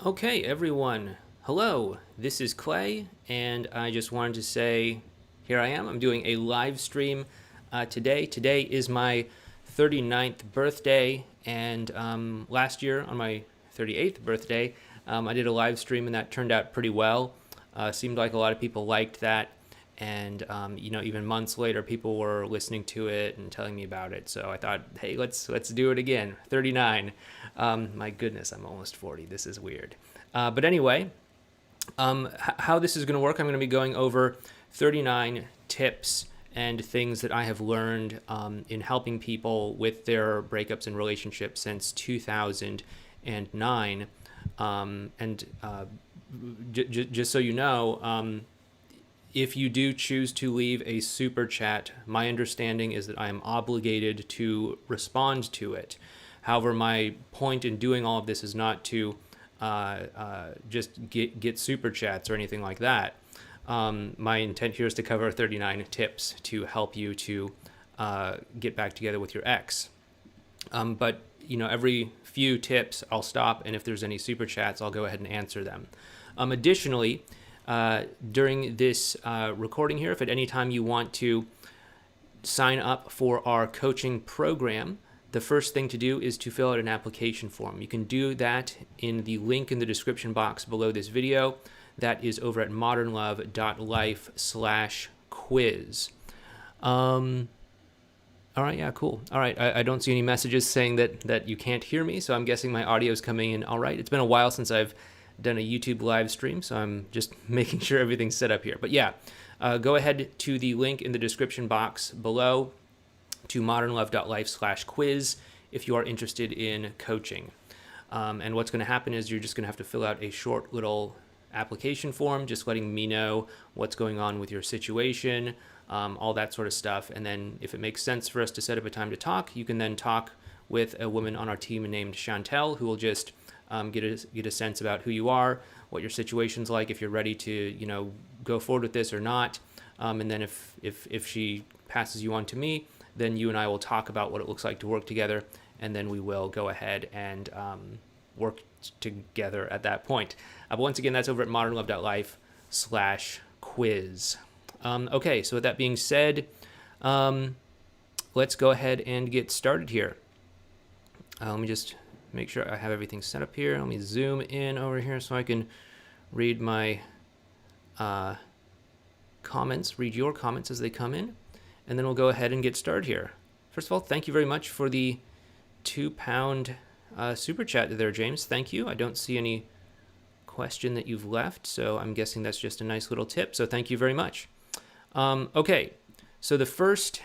Okay, everyone. Hello, this is Clay, and I just wanted to say here I am. I'm doing a live stream today. Today is my 39th birthday, and last year on my 38th birthday, I did a live stream, and that turned out pretty well. Seemed like a lot of people liked that, and even months later, people were listening to it and telling me about it. So I thought, hey, let's do it again. 39. My goodness, I'm almost 40. This is weird. But anyway, how this is going to work, I'm going to be going over 39 tips and things that I have learned in helping people with their breakups and relationships since 2009. Just so you know, if you do choose to leave a super chat, my understanding is that I am obligated to respond to it. However, my point in doing all of this is not to just get super chats or anything like that. My intent here is to cover 39 tips to help you to get back together with your ex. But every few tips I'll stop, and if there's any super chats, I'll go ahead and answer them. Additionally, during this recording here, if at any time you want to sign up for our coaching program, the first thing to do is to fill out an application form. You can do that in the link in the description box below this video. That is over at modernlove.life/quiz. All right, yeah, cool. All right, I don't see any messages saying that you can't hear me, so I'm guessing my audio is coming in all right. It's been a while since I've done a YouTube live stream, so I'm just making sure everything's set up here. But yeah, go ahead to the link in the description box below to modernlove.life/quiz if you are interested in coaching. And what's going to happen is you're just going to have to fill out a short little application form, just letting me know what's going on with your situation, all that sort of stuff. And then if it makes sense for us to set up a time to talk, you can then talk with a woman on our team named Chantel, who will just get a sense about who you are, what your situation's like, if you're ready to go forward with this or not. And then if she passes you on to me, then you and I will talk about what it looks like to work together, and then we will go ahead and work together at that point. But once again, that's over at modernlove.life/quiz. Okay, so with that being said, let's go ahead and get started here. Let me just make sure I have everything set up here. Let me zoom in over here so I can read my comments, read your comments as they come in. And then we'll go ahead and get started here. First of all, thank you very much for the £2 super chat there, James. Thank you. I don't see any question that you've left, so I'm guessing that's just a nice little tip. So thank you very much. Okay, so the first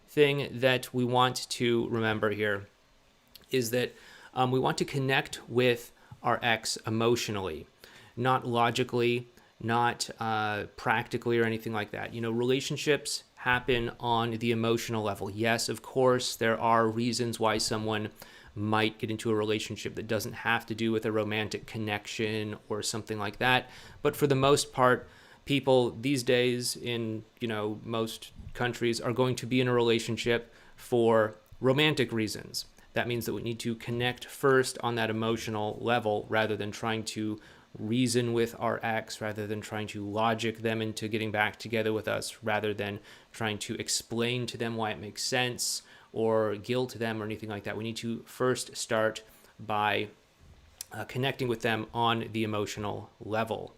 thing that we want to remember here is that we want to connect with our ex emotionally, not logically, not practically or anything like that. Relationships happen on the emotional level. Yes, of course, there are reasons why someone might get into a relationship that doesn't have to do with a romantic connection or something like that. But for the most part, people these days in, most countries are going to be in a relationship for romantic reasons. That means that we need to connect first on that emotional level rather than trying to reason with our ex, rather than trying to logic them into getting back together with us, rather than trying to explain to them why it makes sense or guilt them or anything like that. We need to first start by connecting with them on the emotional level.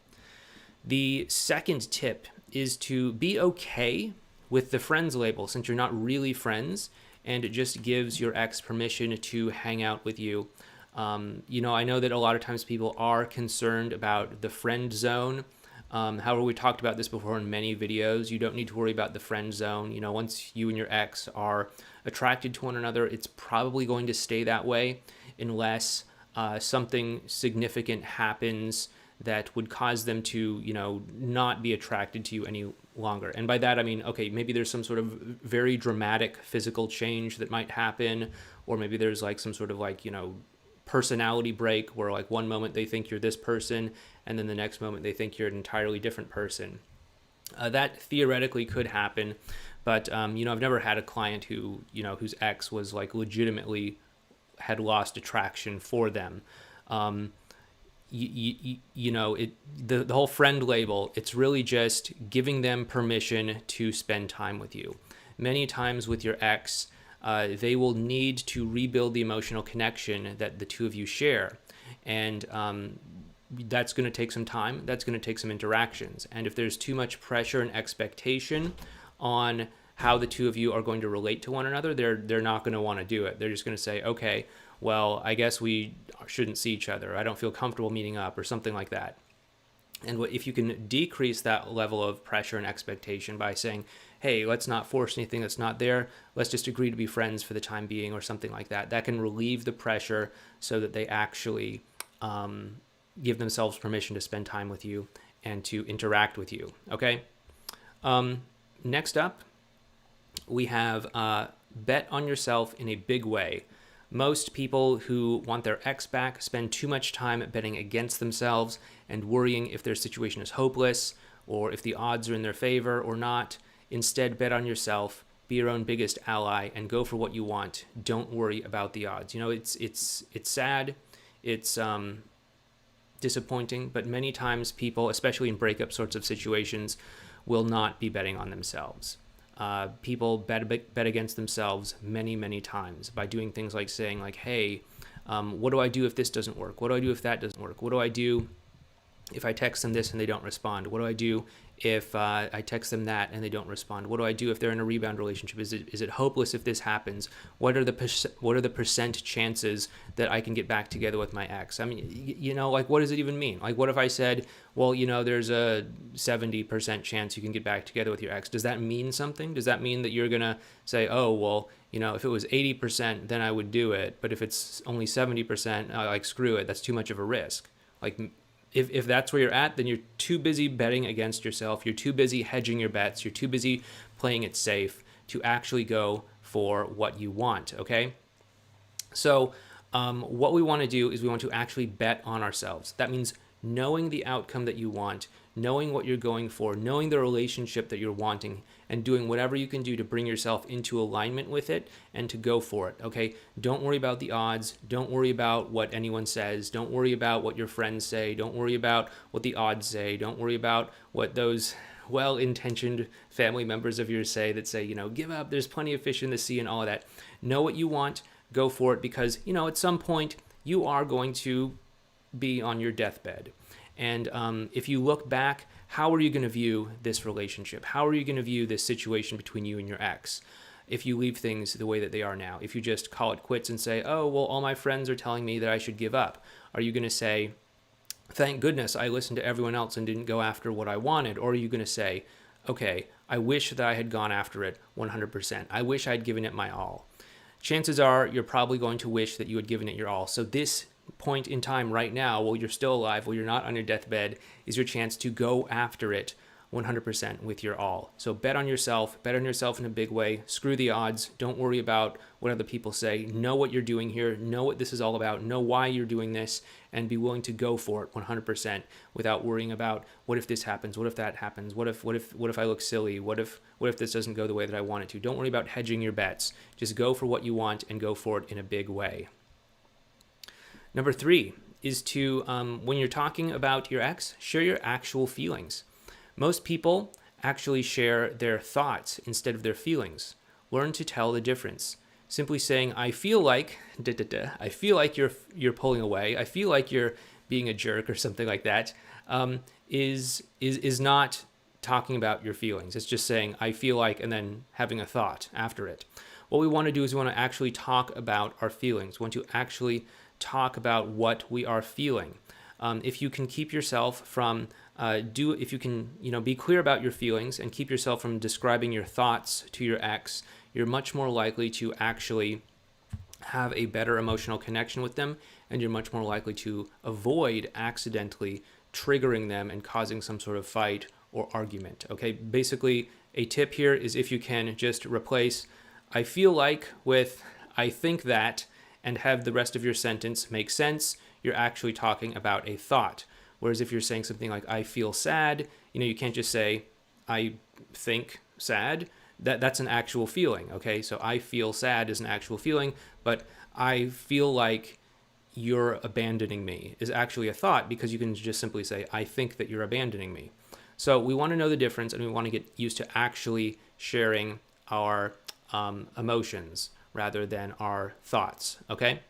The second tip is to be okay with the friends label, since you're not really friends, and it just gives your ex permission to hang out with you. I know that a lot of times people are concerned about the friend zone. However, we talked about this before in many videos. You don't need to worry about the friend zone. Once you and your ex are attracted to one another, it's probably going to stay that way unless something significant happens that would cause them to, not be attracted to you any longer. And by that, I mean, okay, maybe there's some sort of very dramatic physical change that might happen, or maybe there's like some sort of personality break where one moment they think you're this person and then the next moment they think you're an entirely different person. That theoretically could happen, but I've never had a client who whose ex was legitimately had lost attraction for them. the whole friend label, it's really just giving them permission to spend time with you. Many times with your ex, they will need to rebuild the emotional connection that the two of you share. And that's going to take some time. That's going to take some interactions. And if there's too much pressure and expectation on how the two of you are going to relate to one another, they're not going to want to do it. They're just going to say, okay, well, I guess we shouldn't see each other. I don't feel comfortable meeting up, or something like that. And if you can decrease that level of pressure and expectation by saying, hey, let's not force anything that's not there. Let's just agree to be friends for the time being, or something like that. That can relieve the pressure so that they actually give themselves permission to spend time with you and to interact with you. Okay. Next up, we have bet on yourself in a big way. Most people who want their ex back spend too much time betting against themselves and worrying if their situation is hopeless or if the odds are in their favor or not. Instead, bet on yourself, be your own biggest ally, and go for what you want. Don't worry about the odds. It's sad, it's disappointing, but many times people, especially in breakup sorts of situations, will not be betting on themselves. People bet against themselves many, many times by doing things like saying, like, hey, what do I do if this doesn't work? What do I do if that doesn't work? What do I do if I text them this and they don't respond? What do I do if I text them that and they don't respond? What do I do if they're in a rebound relationship? Is it hopeless if this happens? What are the percent chances that I can get back together with my ex? I mean, like, what does it even mean? Like, what if I said, well, there's a 70% chance you can get back together with your ex? Does that mean something? Does that mean that you're gonna say, oh, well, if it was 80%, then I would do it, but if it's only 70%, like, screw it, that's too much of a risk. Like, if that's where you're at, then you're too busy betting against yourself. You're too busy hedging your bets. You're too busy playing it safe to actually go for what you want, okay? So what we want to do is we want to actually bet on ourselves. That means knowing the outcome that you want, knowing what you're going for, knowing the relationship that you're wanting, and doing whatever you can do to bring yourself into alignment with it and to go for it, okay? Don't worry about the odds. Don't worry about what anyone says. Don't worry about what your friends say. Don't worry about what the odds say. Don't worry about what those well-intentioned family members of yours say that say, give up, there's plenty of fish in the sea and all of that. Know what you want, go for it, because, at some point you are going to be on your deathbed. And if you look back, how are you going to view this relationship? How are you going to view this situation between you and your ex if you leave things the way that they are now? If you just call it quits and say, oh, well, all my friends are telling me that I should give up. Are you going to say, thank goodness I listened to everyone else and didn't go after what I wanted? Or are you going to say, okay, I wish that I had gone after it 100%. I wish I'd given it my all. Chances are you're probably going to wish that you had given it your all. So this point in time right now, while you're still alive, while you're not on your deathbed, is your chance to go after it 100% with your all. So bet on yourself in a big way. Screw the odds. Don't worry about what other people say. Know what you're doing here. Know what this is all about. Know why you're doing this, and be willing to go for it 100% without worrying about what if this happens, what if that happens, what if I look silly, what if this doesn't go the way that I want it to. Don't worry about hedging your bets. Just go for what you want and go for it in a big way. Number 3 is to, when you're talking about your ex, share your actual feelings. Most people actually share their thoughts instead of their feelings. Learn to tell the difference. Simply saying, I feel like, I feel like you're pulling away, I feel like you're being a jerk or something like that, is not talking about your feelings. It's just saying, I feel like, and then having a thought after it. What we want to do is we want to actually talk about our feelings. We want to actually talk about what we are feeling. If you can keep yourself from if you can be clear about your feelings and keep yourself from describing your thoughts to your ex, you're much more likely to actually have a better emotional connection with them, and you're much more likely to avoid accidentally triggering them and causing some sort of fight or argument. Okay, basically a tip here is if you can just replace I feel like with I think that, and have the rest of your sentence make sense, you're actually talking about a thought. Whereas if you're saying something like, I feel sad, you can't just say, I think sad. That's an actual feeling, okay? So I feel sad is an actual feeling, but I feel like, you're abandoning me is actually a thought, because you can just simply say, I think that you're abandoning me. So we want to know the difference, and we want to get used to actually sharing our emotions rather than our thoughts, okay?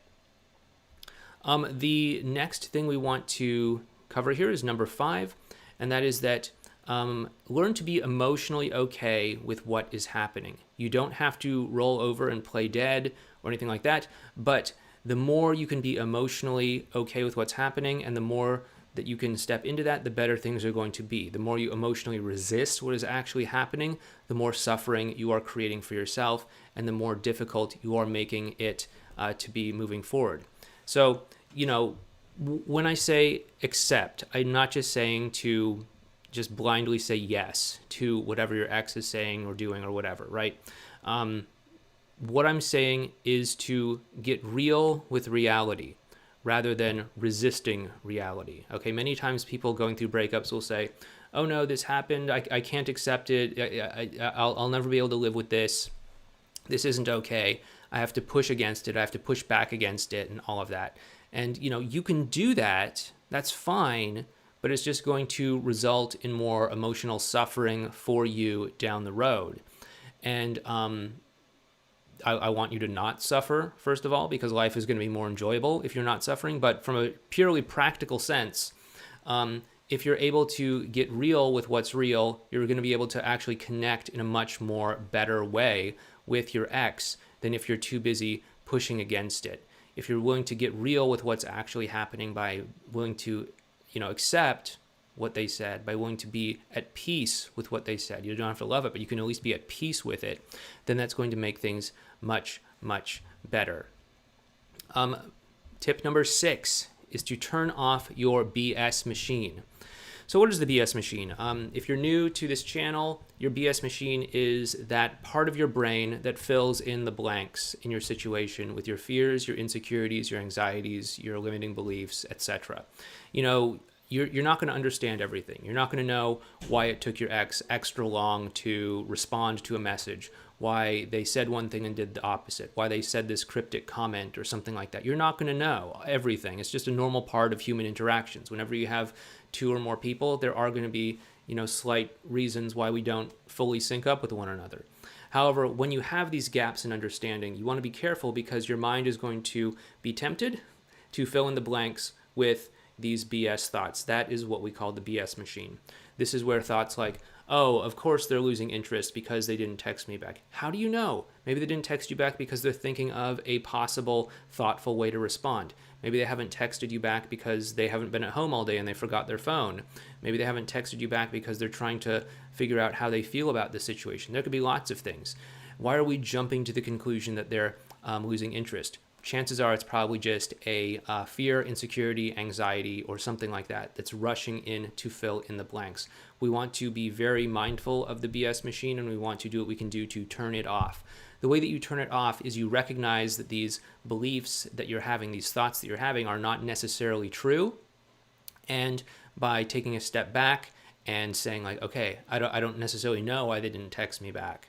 The next thing we want to cover here is number 5, and that is that learn to be emotionally okay with what is happening. You don't have to roll over and play dead or anything like that, but the more you can be emotionally okay with what's happening, and the more that you can step into that, the better things are going to be. The more you emotionally resist what is actually happening, the more suffering you are creating for yourself, and the more difficult you are making it to be moving forward. So, when I say accept, I'm not just saying to just blindly say yes to whatever your ex is saying or doing or whatever, right? What I'm saying is to get real with reality rather than resisting reality. Okay, many times people going through breakups will say, oh no, this happened, I can't accept it, I'll never be able to live with this isn't okay, I have to push against it, I have to push back against it, and all of that. And you can do that, that's fine, but it's just going to result in more emotional suffering for you down the road. And I want you to not suffer, first of all, because life is going to be more enjoyable if you're not suffering. But from a purely practical sense, if you're able to get real with what's real, you're going to be able to actually connect in a much more better way with your ex than if you're too busy pushing against it. If you're willing to get real with what's actually happening by willing to, accept what they said, by willing to be at peace with what they said, you don't have to love it, but you can at least be at peace with it, then that's going to make things much, much better. Tip number 6 is to turn off your BS machine. So what is the BS machine? If you're new to this channel, your BS machine is that part of your brain that fills in the blanks in your situation with your fears, your insecurities, your anxieties, your limiting beliefs, etc. You're not going to understand everything. You're not going to know why it took your ex extra long to respond to a message, why they said one thing and did the opposite, why they said this cryptic comment or something like that. You're not going to know everything. It's just a normal part of human interactions. Whenever you have 2 or more people, there are going to be, slight reasons why we don't fully sync up with one another. However, when you have these gaps in understanding, you want to be careful, because your mind is going to be tempted to fill in the blanks with these BS thoughts. That is what we call the BS machine. This is where thoughts like, oh, of course they're losing interest because they didn't text me back. How do you know? Maybe they didn't text you back because they're thinking of a possible thoughtful way to respond. Maybe they haven't texted you back because they haven't been at home all day and they forgot their phone. Maybe they haven't texted you back because they're trying to figure out how they feel about the situation. There could be lots of things. Why are we jumping to the conclusion that they're losing interest? Chances are it's probably just a fear, insecurity, anxiety, or something like that that's rushing in to fill in the blanks. We want to be very mindful of the BS machine, and we want to do what we can do to turn it off. The way that you turn it off is you recognize that these beliefs that you're having, these thoughts that you're having, are not necessarily true. And by taking a step back and saying like, okay, I don't necessarily know why they didn't text me back.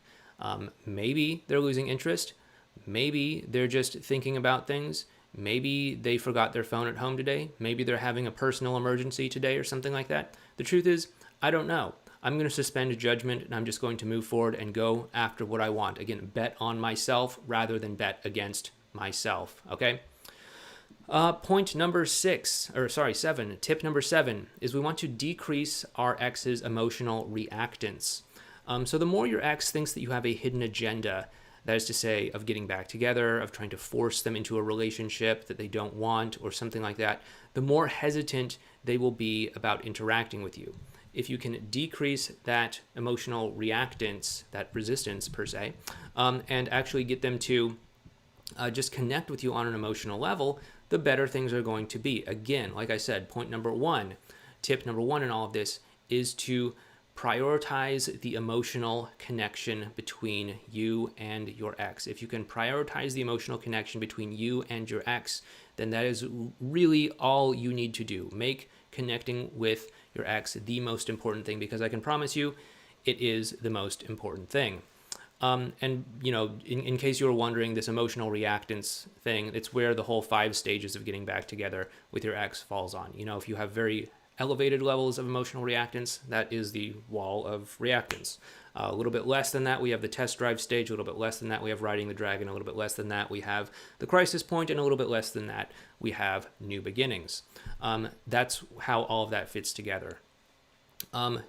Maybe they're losing interest. Maybe they're just thinking about things. Maybe they forgot their phone at home today. Maybe they're having a personal emergency today or something like that. The truth is, I don't know. I'm going to suspend judgment, and I'm just going to move forward and go after what I want. Again, bet on myself rather than bet against myself, okay? Point number 7, tip number 7 is we want to decrease our ex's emotional reactance. So the more your ex thinks that you have a hidden agenda, that is to say, of getting back together, of trying to force them into a relationship that they don't want or something like that, the more hesitant they will be about interacting with you. If you can decrease that emotional reactance, that resistance per se, and actually get them to just connect with you on an emotional level, the better things are going to be. Again, like I said, tip number 1 in all of this is to prioritize the emotional connection between you and your ex. If you can prioritize the emotional connection between you and your ex, then that is really all you need to do. Make connecting with your ex the most important thing, because I can promise you it is the most important thing. And, in case you were wondering, this emotional reactance thing, it's where the whole 5 stages of getting back together with your ex falls on. If you have very elevated levels of emotional reactance, that is the wall of reactance. A little bit less than that, we have the test drive stage. A little bit less than that, we have riding the dragon. A little bit less than that, we have the crisis point. And a little bit less than that, we have new beginnings. That's how all of that fits together.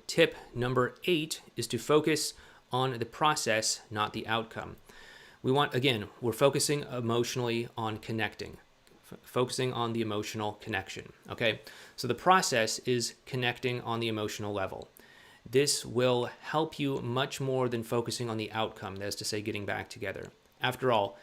Tip number 8 is to focus on the process, not the outcome. We're focusing emotionally on connecting, focusing on the emotional connection. Okay. So the process is connecting on the emotional level. This will help you much more than focusing on the outcome, that is to say, getting back together. After all,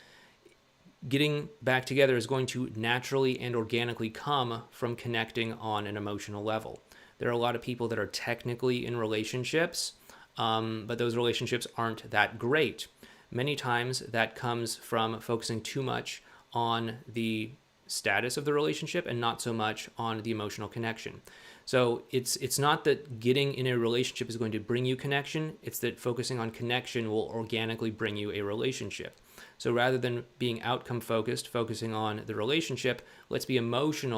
getting back together is going to naturally and organically come from connecting on an emotional level. There are a lot of people that are technically in relationships, but those relationships aren't that great. Many times that comes from focusing too much on the status of the relationship and not so much on the emotional connection. So it's not that getting in a relationship is going to bring you connection, it's that focusing on connection will organically bring you a relationship. So rather than being outcome focused, focusing on the relationship, let's be emotion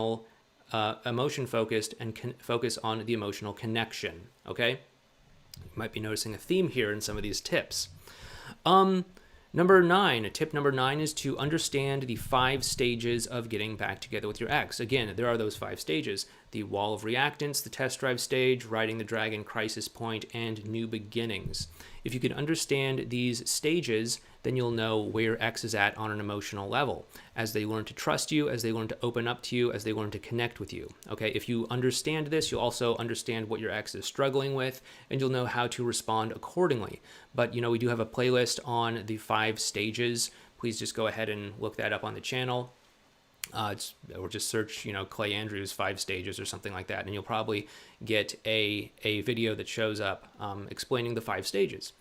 focused and focus on the emotional connection, okay? You might be noticing a theme here in some of these tips. Tip number 9 is to understand the 5 stages of getting back together with your ex. Again, there are those 5 stages: the wall of reactance, the test drive stage, riding the dragon, crisis point, and new beginnings. If you can understand these stages, then you'll know where your ex is at on an emotional level, as they learn to trust you, as they learn to open up to you, as they learn to connect with you. Okay, if you understand this, you'll also understand what your ex is struggling with, and you'll know how to respond accordingly. But, we do have a playlist on the 5 stages. Please just go ahead and look that up on the channel. Or just search, Clay Andrews 5 stages or something like that, and you'll probably get a video that shows up explaining the 5 stages.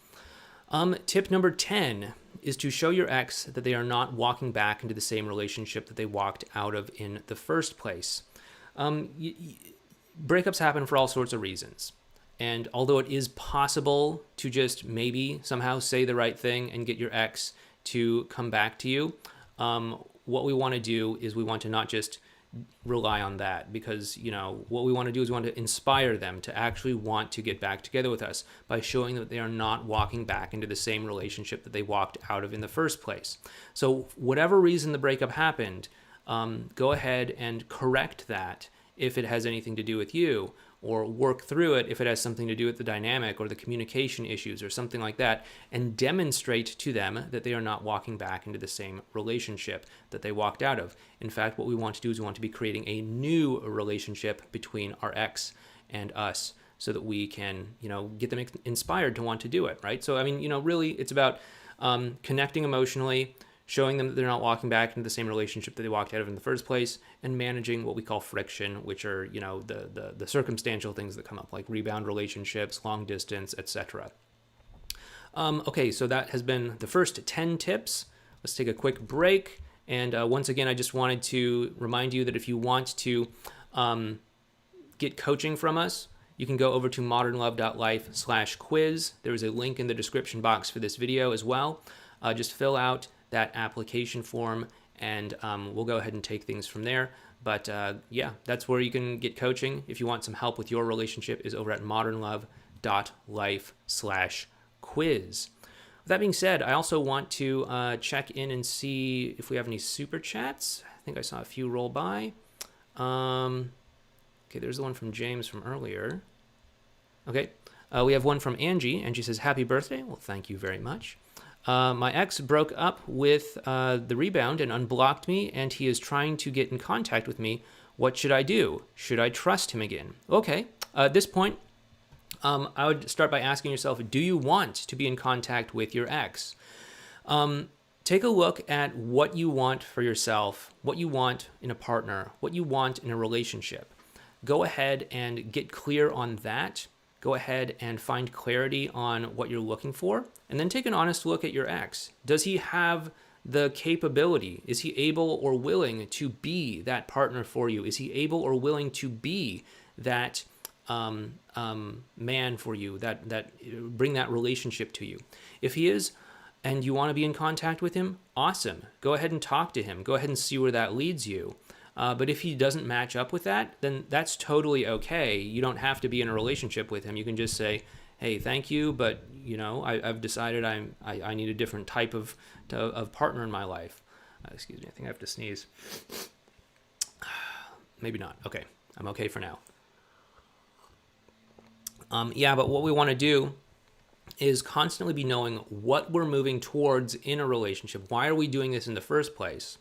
Tip number 10 is to show your ex that they are not walking back into the same relationship that they walked out of in the first place. Breakups happen for all sorts of reasons. And although it is possible to just maybe somehow say the right thing and get your ex to come back to you, what we want to do is we want to not just rely on that, because what we want to do is we want to inspire them to actually want to get back together with us by showing that they are not walking back into the same relationship that they walked out of in the first place. So whatever reason the breakup happened, go ahead and correct that if it has anything to do with you, or work through it if it has something to do with the dynamic or the communication issues or something like that, and demonstrate to them that they are not walking back into the same relationship that they walked out of. In fact, what we want to do is we want to be creating a new relationship between our ex and us, so that we can, get them inspired to want to do it, right? So, really it's about connecting emotionally, showing them that they're not walking back into the same relationship that they walked out of in the first place, and managing what we call friction, which are, the circumstantial things that come up, like rebound relationships, long distance, etc. Okay, so that has been the first 10 tips. Let's take a quick break. And once again, I just wanted to remind you that if you want to get coaching from us, you can go over to modernlove.life/quiz. There is a link in the description box for this video as well. Just fill out that application form, and we'll go ahead and take things from there. But that's where you can get coaching. If you want some help with your relationship, is over at modernlove.life/quiz. With that being said, I also want to check in and see if we have any super chats. I think I saw a few roll by. Okay, there's the one from James from earlier. Okay, we have one from Angie. Angie says, "Happy birthday." Well, thank you very much. My ex broke up with the Rebound and unblocked me, and he is trying to get in contact with me. What should I do? Should I trust him again? Okay, at this point, I would start by asking yourself, do you want to be in contact with your ex? Take a look at what you want for yourself, what you want in a partner, what you want in a relationship. Go ahead and get clear on that. Go ahead and find clarity on what you're looking for, and then take an honest look at your ex. Does he have the capability? Is he able or willing to be that partner for you? Is he able or willing to be that man for you, that bring that relationship to you? If he is, and you want to be in contact with him, awesome. Go ahead and talk to him. Go ahead and see where that leads you. But if he doesn't match up with that, then that's totally okay. You don't have to be in a relationship with him. You can just say, hey, thank you, but I've decided I need a different type of partner in my life. Excuse me, I think I have to sneeze. Maybe not. Okay, I'm okay for now. But what we want to do is constantly be knowing what we're moving towards in a relationship. Why are we doing this in the first place?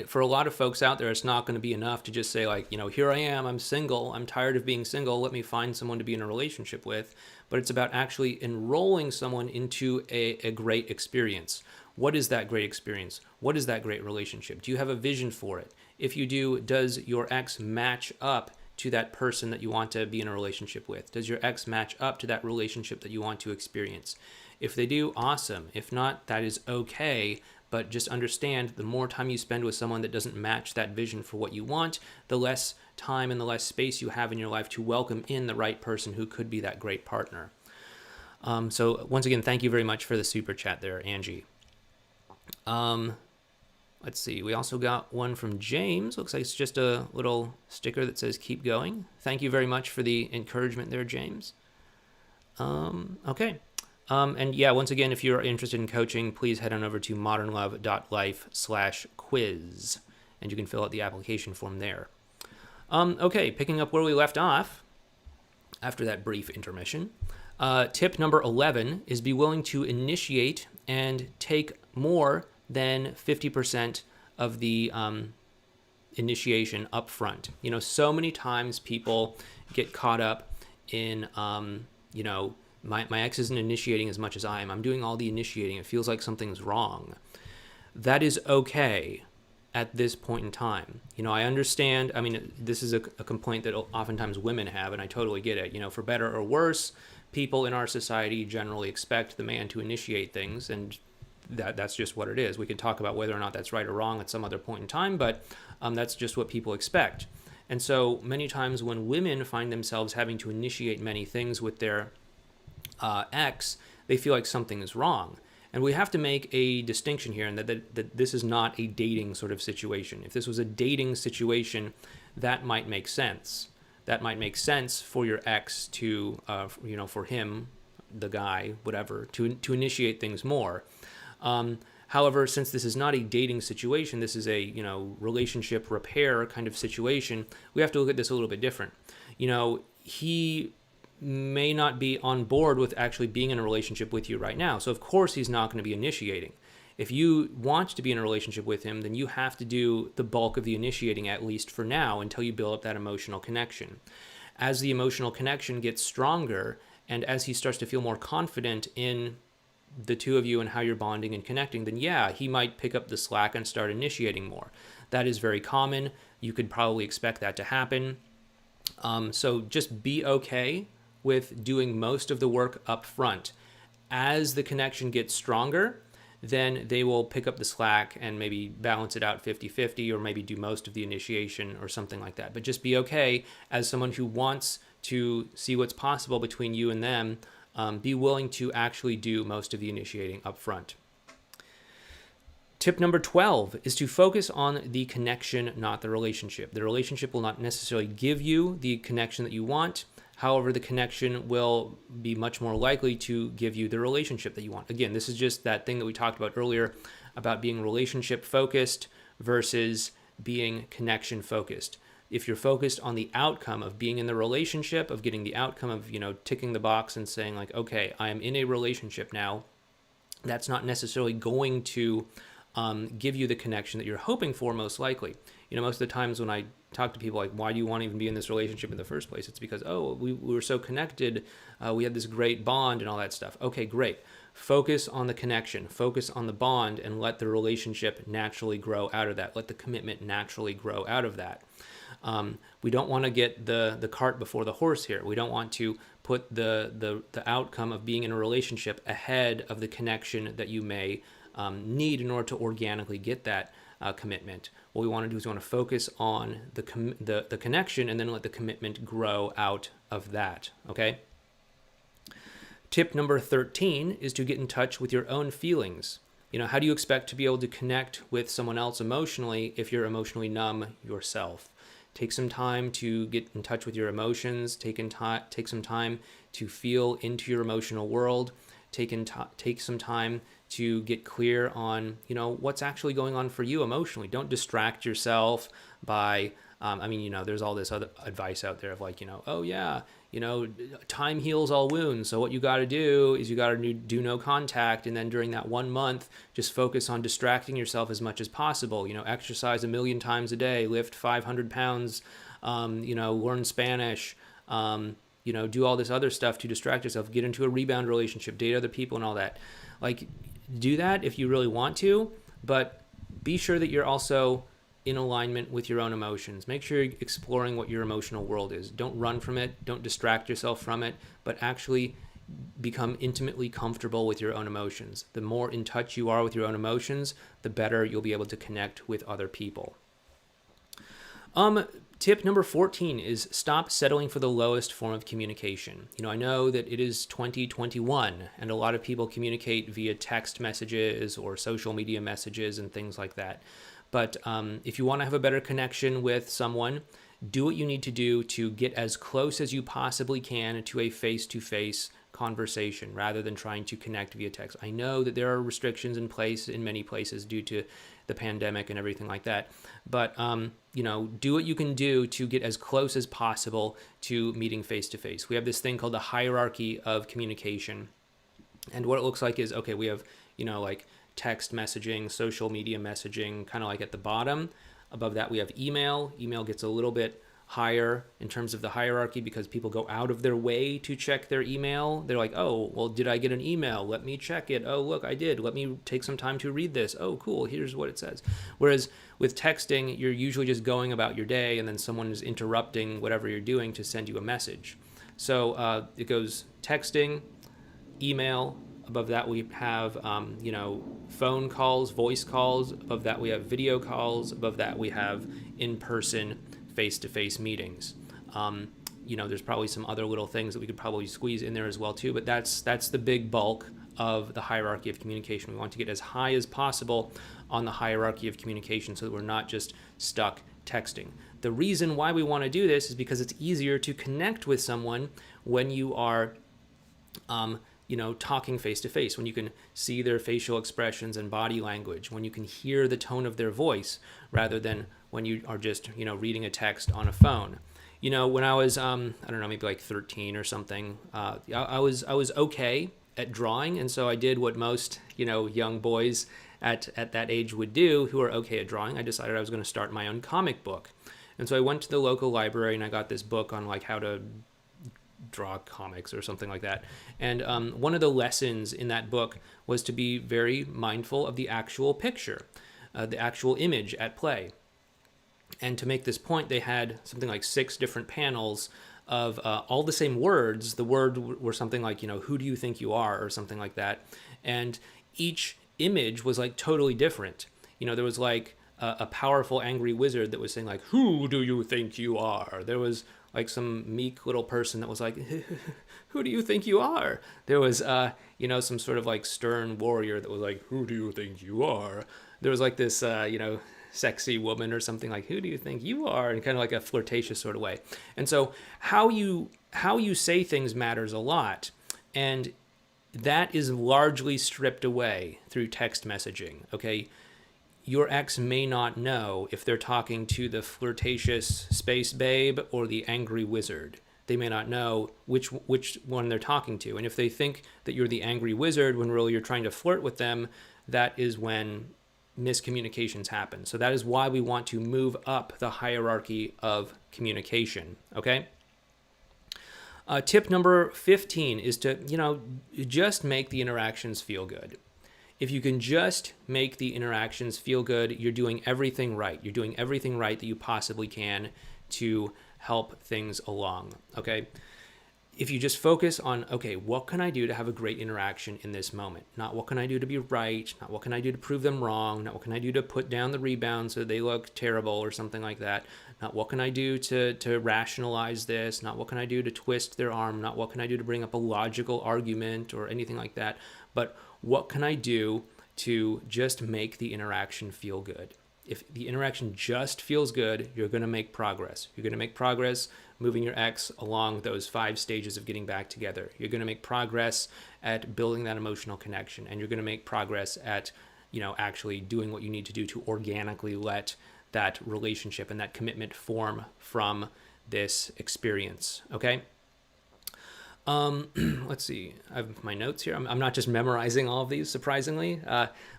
For a lot of folks out there, it's not going to be enough to just say like, here I am, I'm single, I'm tired of being single, let me find someone to be in a relationship with. But it's about actually enrolling someone into a great experience. What is that great experience? What is that great relationship? Do you have a vision for it? If you do, does your ex match up to that person that you want to be in a relationship with? Does your ex match up to that relationship that you want to experience? If they do, awesome. If not, that is okay. But just understand, the more time you spend with someone that doesn't match that vision for what you want, the less time and the less space you have in your life to welcome in the right person who could be that great partner. So once again, thank you very much for the super chat there, Angie. Let's see. We also got one from James. Looks like it's just a little sticker that says keep going. Thank you very much for the encouragement there, James. Okay. And yeah, once again, if you're interested in coaching, please head on over to modernlove.life/quiz, and you can fill out the application form there. Okay, picking up where we left off after that brief intermission. Tip number 11 is be willing to initiate and take more than 50% of the initiation up front. So many times people get caught up in, my ex isn't initiating as much as I am. I'm doing all the initiating. It feels like something's wrong. That is okay at this point in time. I understand. I mean, this is a complaint that oftentimes women have, and I totally get it. For better or worse, people in our society generally expect the man to initiate things, and that's just what it is. We can talk about whether or not that's right or wrong at some other point in time, but that's just what people expect. And so many times when women find themselves having to initiate many things with their ex, they feel like something is wrong. And we have to make a distinction here, and that this is not a dating sort of situation. If this was a dating situation, that might make sense. That might make sense for your ex to, for him, the guy, whatever, to initiate things more. However, since this is not a dating situation, this is a, relationship repair kind of situation, we have to look at this a little bit different. He may not be on board with actually being in a relationship with you right now. So of course he's not going to be initiating. If you want to be in a relationship with him, then you have to do the bulk of the initiating, at least for now, until you build up that emotional connection. As the emotional connection gets stronger, and as he starts to feel more confident in the two of you and how you're bonding and connecting, then yeah, he might pick up the slack and start initiating more. That is very common. You could probably expect that to happen. So just be okay with doing most of the work up front. As the connection gets stronger, then they will pick up the slack and maybe balance it out 50-50, or maybe do most of the initiation or something like that. But just be okay as someone who wants to see what's possible between you and them. Be willing to actually do most of the initiating up front. Tip number 12 is to focus on the connection, not the relationship. The relationship will not necessarily give you the connection that you want. However, the connection will be much more likely to give you the relationship that you want. Again, this is just that thing that we talked about earlier about being relationship focused versus being connection focused. If you're focused on the outcome of being in the relationship, of getting the outcome of, ticking the box and saying like, okay, I am in a relationship now, that's not necessarily going to give you the connection that you're hoping for, most likely. Most of the times when I talk to people like, why do you want to even be in this relationship in the first place? It's because, we were so connected. We had this great bond and all that stuff. Okay, great. Focus on the connection, focus on the bond, and let the relationship naturally grow out of that. Let the commitment naturally grow out of that. We don't want to get the cart before the horse here. We don't want to put the outcome of being in a relationship ahead of the connection that you may need in order to organically get that commitment. What we want to do is we want to focus on the connection and then let the commitment grow out of that. Okay. Tip number 13 is to get in touch with your own feelings. How do you expect to be able to connect with someone else emotionally if you're emotionally numb yourself? Take some time to get in touch with your emotions. Take some time to feel into your emotional world. Take some time to get clear on, what's actually going on for you emotionally. Don't distract yourself by, there's all this other advice out there of like, oh yeah, time heals all wounds. So what you got to do is you got to do no contact. And then during that 1 month, just focus on distracting yourself as much as possible. Exercise 1 million times a day, lift 500 pounds, learn Spanish, do all this other stuff to distract yourself, get into a rebound relationship, date other people and all that. Like, do that if you really want to, but be sure that you're also in alignment with your own emotions. Make sure you're exploring what your emotional world is. Don't run from it. Don't distract yourself from it, but actually become intimately comfortable with your own emotions. The more in touch you are with your own emotions, the better you'll be able to connect with other people. Tip number 14 is stop settling for the lowest form of communication. I know that it is 2021 and a lot of people communicate via text messages or social media messages and things like that. But if you want to have a better connection with someone, do what you need to do to get as close as you possibly can to a face-to-face conversation rather than trying to connect via text. I know that there are restrictions in place in many places due to the pandemic and everything like that. But, do what you can do to get as close as possible to meeting face-to-face. We have this thing called the hierarchy of communication. And what it looks like is, okay, we have, like text messaging, social media messaging, kind of like at the bottom. Above that, we have email. Email gets a little bit higher in terms of the hierarchy because people go out of their way to check their email. They're like, oh, well, did I get an email? Let me check it. Oh, look, I did. Let me take some time to read this. Oh, cool. Here's what it says. Whereas with texting, you're usually just going about your day and then someone is interrupting whatever you're doing to send you a message. So it goes texting, email. Above that, we have, phone calls, voice calls. Above that, we have video calls. Above that, we have in-person, face-to-face meetings. There's probably some other little things that we could probably squeeze in there as well, too. But that's the big bulk of the hierarchy of communication. We want to get as high as possible on the hierarchy of communication so that we're not just stuck texting. The reason why we want to do this is because it's easier to connect with someone when you are talking face to face, when you can see their facial expressions and body language, when you can hear the tone of their voice rather than when you are just, reading a text on a phone. When I was, maybe like 13 or something, I was okay at drawing. And so I did what most, young boys at that age would do who are okay at drawing. I decided I was going to start my own comic book. And so I went to the local library and I got this book on like how to draw comics or something like that. And one of the lessons in that book was to be very mindful of the actual picture, the actual image at play. And to make this point, they had something like 6 different panels of all the same words. The word were something like, who do you think you are, or something like that. And each image was like totally different. There was like a powerful angry wizard that was saying like, who do you think you are? There was like some meek little person that was like, who do you think you are? There was, some sort of like stern warrior that was like, who do you think you are? There was like this, sexy woman or something like, who do you think you are? In kind of like a flirtatious sort of way. And so how you say things matters a lot. And that is largely stripped away through text messaging, okay? Your ex may not know if they're talking to the flirtatious space babe or the angry wizard. They may not know which one they're talking to. And if they think that you're the angry wizard when really you're trying to flirt with them, that is when miscommunications happen. So that is why we want to move up the hierarchy of communication, okay? Tip number 15 is to, just make the interactions feel good. If you can just make the interactions feel good, you're doing everything right. You're doing everything right that you possibly can to help things along, okay? if you just focus on, okay, what can I do to have a great interaction in this moment? Not what can I do to be right, not what can I do to prove them wrong, not what can I do to put down the rebound so they look terrible or something like that, not what can I do to rationalize this, not what can I do to twist their arm, not what can I do to bring up a logical argument or anything like that, but what can I do to just make the interaction feel good? If the interaction just feels good, you're going to make progress. You're going to make progress moving your ex along those 5 stages of getting back together. You're going to make progress at building that emotional connection, and you're going to make progress at, actually doing what you need to do to organically let that relationship and that commitment form from this experience. Okay. Let's see. I have my notes here. I'm not just memorizing all of these, surprisingly,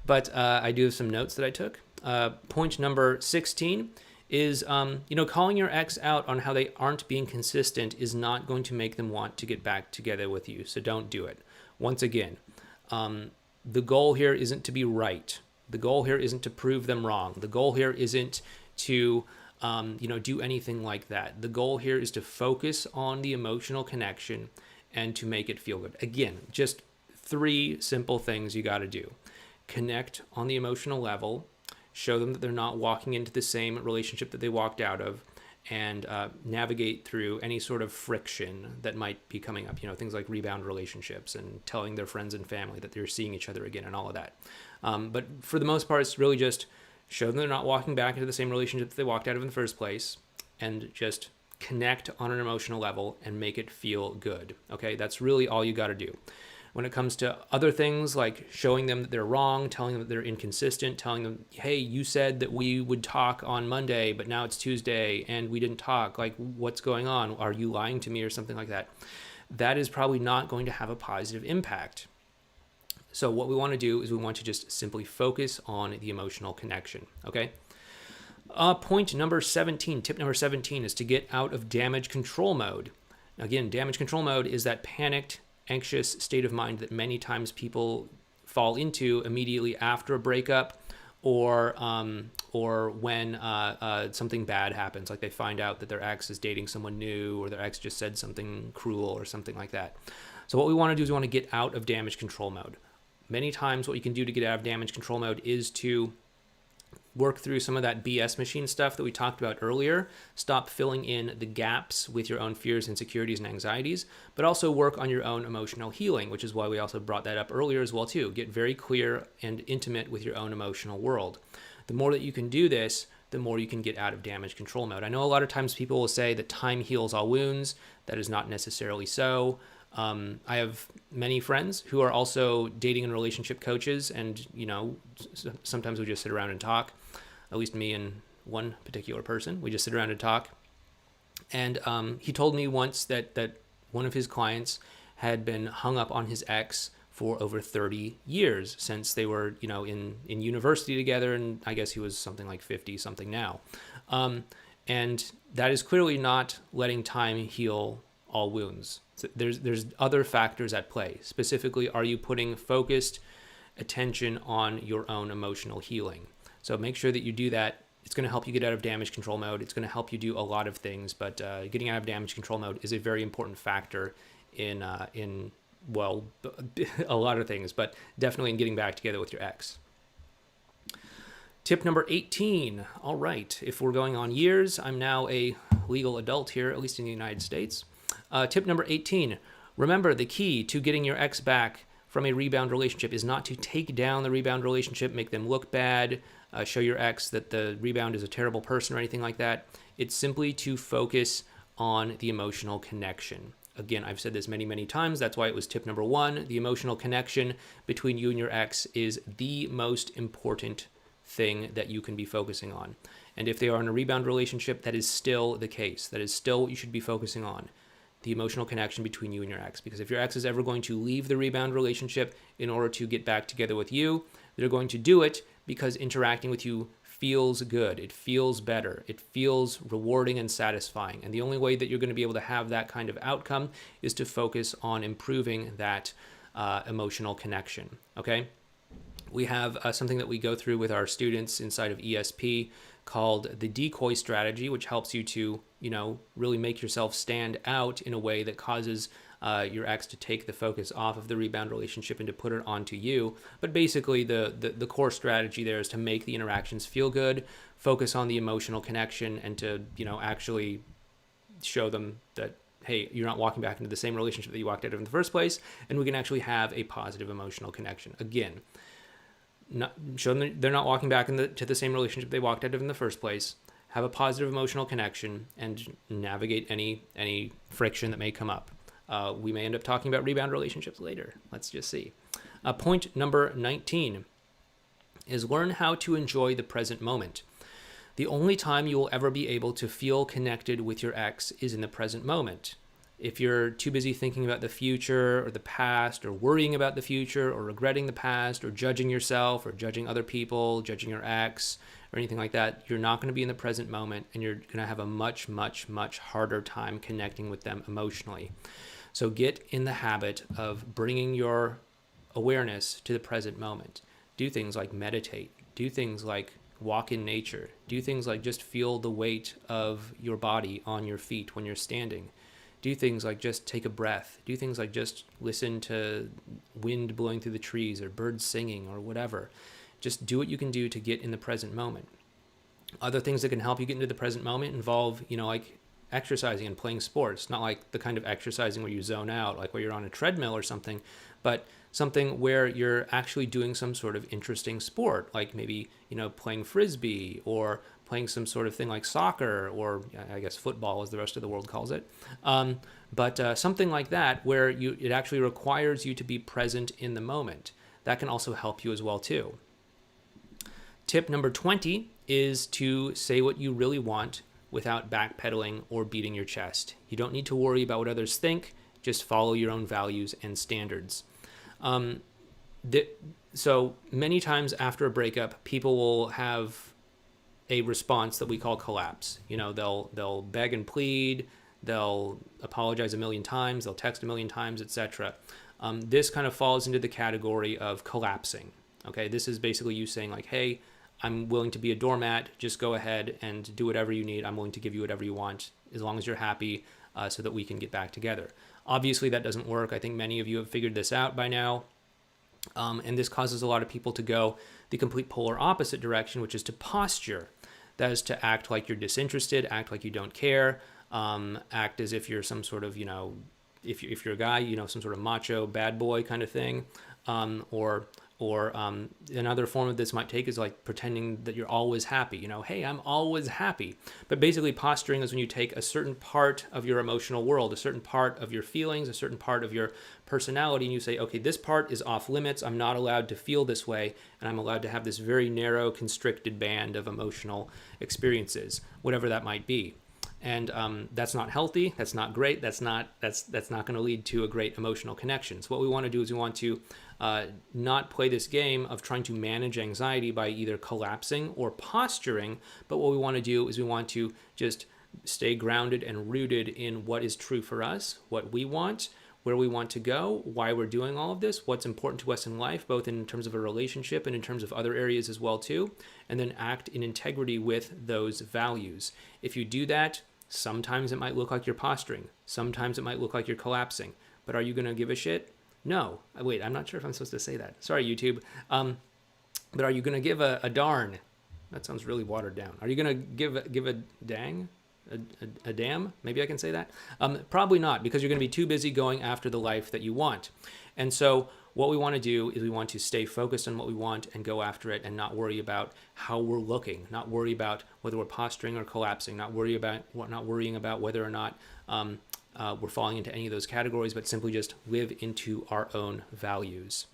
but I do have some notes that I took. Point number 16 is, calling your ex out on how they aren't being consistent is not going to make them want to get back together with you. So don't do it. Once again, the goal here isn't to be right. The goal here isn't to prove them wrong. The goal here isn't to, do anything like that. The goal here is to focus on the emotional connection and to make it feel good. Again, just 3 simple things you got to do. Connect on the emotional level. Show them that they're not walking into the same relationship that they walked out of, and navigate through any sort of friction that might be coming up. Things like rebound relationships and telling their friends and family that they're seeing each other again and all of that. But for the most part, it's really just show them they're not walking back into the same relationship that they walked out of in the first place, and just connect on an emotional level and make it feel good. Okay, that's really all you got to do. When it comes to other things like showing them that they're wrong, telling them that they're inconsistent, telling them, hey, you said that we would talk on Monday, but now it's Tuesday and we didn't talk. Like, what's going on? Are you lying to me or something like that? That is probably not going to have a positive impact. So what we want to do is we want to just simply focus on the emotional connection. Okay. Point number 17, tip number 17 is to get out of damage control mode. Again, damage control mode is that panicked, anxious state of mind that many times people fall into immediately after a breakup, or when something bad happens, like they find out that their ex is dating someone new, or their ex just said something cruel or something like that. So what we want to do is we want to get out of damage control mode. Many times what you can do to get out of damage control mode is to work through some of that BS machine stuff that we talked about earlier. Stop filling in the gaps with your own fears, insecurities, and anxieties, but also work on your own emotional healing, which is why we also brought that up earlier as well too. Get very clear and intimate with your own emotional world. The more that you can do this, the more you can get out of damage control mode. I know a lot of times people will say that time heals all wounds. That is not necessarily so. I have many friends who are also dating and relationship coaches, and sometimes we just sit around and talk. At least me and one particular person, we just sit around and talk. And he told me once that one of his clients had been hung up on his ex for over 30 years since they were in university together, and I guess he was something like 50 something now. And that is clearly not letting time heal all wounds. So there's other factors at play. Specifically, are you putting focused attention on your own emotional healing? So make sure that you do that. It's going to help you get out of damage control mode. It's going to help you do a lot of things, but getting out of damage control mode is a very important factor in a lot of things, but definitely in getting back together with your ex. Tip number 18. All right, if we're going on years, I'm now a legal adult here, at least in the United States. Tip number 18. Remember, the key to getting your ex back from a rebound relationship is not to take down the rebound relationship, make them look bad, show your ex that the rebound is a terrible person or anything like that. It's simply to focus on the emotional connection. Again, I've said this many, many times. That's why it was tip number 1. The emotional connection between you and your ex is the most important thing that you can be focusing on. And if they are in a rebound relationship, that is still the case. That is still what you should be focusing on. The emotional connection between you and your ex. Because if your ex is ever going to leave the rebound relationship in order to get back together with you, they're going to do it because interacting with you feels good. It feels better. It feels rewarding and satisfying. And the only way that you're going to be able to have that kind of outcome is to focus on improving that emotional connection. Okay? We have something that we go through with our students inside of ESP called the decoy strategy, which helps you to, really make yourself stand out in a way that causes your ex to take the focus off of the rebound relationship and to put it onto you. But basically, the core strategy there is to make the interactions feel good, focus on the emotional connection, and to actually show them that, hey, you're not walking back into the same relationship that you walked out of in the first place, and we can actually have a positive emotional connection. Again, show them that they're not walking back to the same relationship they walked out of in the first place. Have a positive emotional connection and navigate any friction that may come up. We may end up talking about rebound relationships later. Let's just see. Point number 19 is learn how to enjoy the present moment. The only time you will ever be able to feel connected with your ex is in the present moment. If you're too busy thinking about the future or the past or worrying about the future or regretting the past or judging yourself or judging other people, judging your ex or anything like that, you're not going to be in the present moment, and you're going to have a much, much, much harder time connecting with them emotionally. So get in the habit of bringing your awareness to the present moment. Do things like meditate. Do things like walk in nature. Do things like just feel the weight of your body on your feet when you're standing. Do things like just take a breath. Do things like just listen to wind blowing through the trees or birds singing or whatever. Just do what you can do to get in the present moment. Other things that can help you get into the present moment involve, like exercising and playing sports. Not like the kind of exercising where you zone out, like where you're on a treadmill or something, but something where you're actually doing some sort of interesting sport, like maybe, playing frisbee or playing some sort of thing like soccer, or I guess football as the rest of the world calls it. But something like that where it actually requires you to be present in the moment. That can also help you as well too. Tip number 20 is to say what you really want without backpedaling or beating your chest. You don't need to worry about what others think. Just follow your own values and standards. So many times after a breakup, people will have a response that we call collapse. They'll beg and plead, they'll apologize a million times, they'll text a million times, etc. This kind of falls into the category of collapsing. Okay, this is basically you saying like, hey, I'm willing to be a doormat. Just go ahead and do whatever you need. I'm willing to give you whatever you want, as long as you're happy, so that we can get back together. Obviously, that doesn't work. I think many of you have figured this out by now. And this causes a lot of people to go the complete polar opposite direction, which is to posture. That is to act like you're disinterested, act like you don't care, act as if you're some sort of, if you're a guy, some sort of macho bad boy kind of thing, or another form of this might take is like pretending that you're always happy. Hey, I'm always happy. But basically posturing is when you take a certain part of your emotional world, a certain part of your feelings, a certain part of your personality, and you say, okay, this part is off limits. I'm not allowed to feel this way, and I'm allowed to have this very narrow, constricted band of emotional experiences, whatever that might be. And that's not healthy. That's not great. That's not going to lead to a great emotional connection. So what we want to do is we want to not play this game of trying to manage anxiety by either collapsing or posturing. But what we want to do is we want to just stay grounded and rooted in what is true for us, what we want, where we want to go, why we're doing all of this, what's important to us in life, both in terms of a relationship and in terms of other areas as well too, and then act in integrity with those values. If you do that, sometimes it might look like you're posturing. Sometimes it might look like you're collapsing. But are you going to give a shit? No. Wait, I'm not sure if I'm supposed to say that. Sorry, YouTube. But are you going to give a darn? That sounds really watered down. Are you going to give a dang? A damn? Maybe I can say that? Probably not, because you're going to be too busy going after the life that you want. And so what we want to do is we want to stay focused on what we want and go after it, and not worry about how we're looking, not worry about whether we're posturing or collapsing, not worrying about whether or not we're falling into any of those categories, but simply just live into our own values.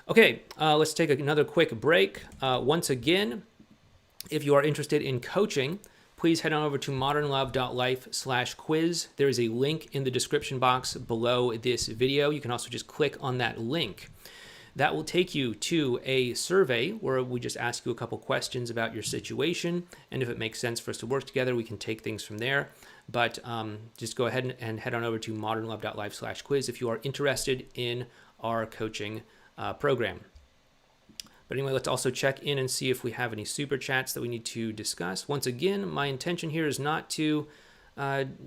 Okay, let's take another quick break. Once again, if you are interested in coaching, please head on over to modernlove.life/quiz. There is a link in the description box below this video. You can also just click on that link. That will take you to a survey where we just ask you a couple questions about your situation. And if it makes sense for us to work together, we can take things from there. But just go ahead and head on over to modernlove.life/quiz if you are interested in our coaching program. But anyway, let's also check in and see if we have any super chats that we need to discuss. Once again, my intention here is not to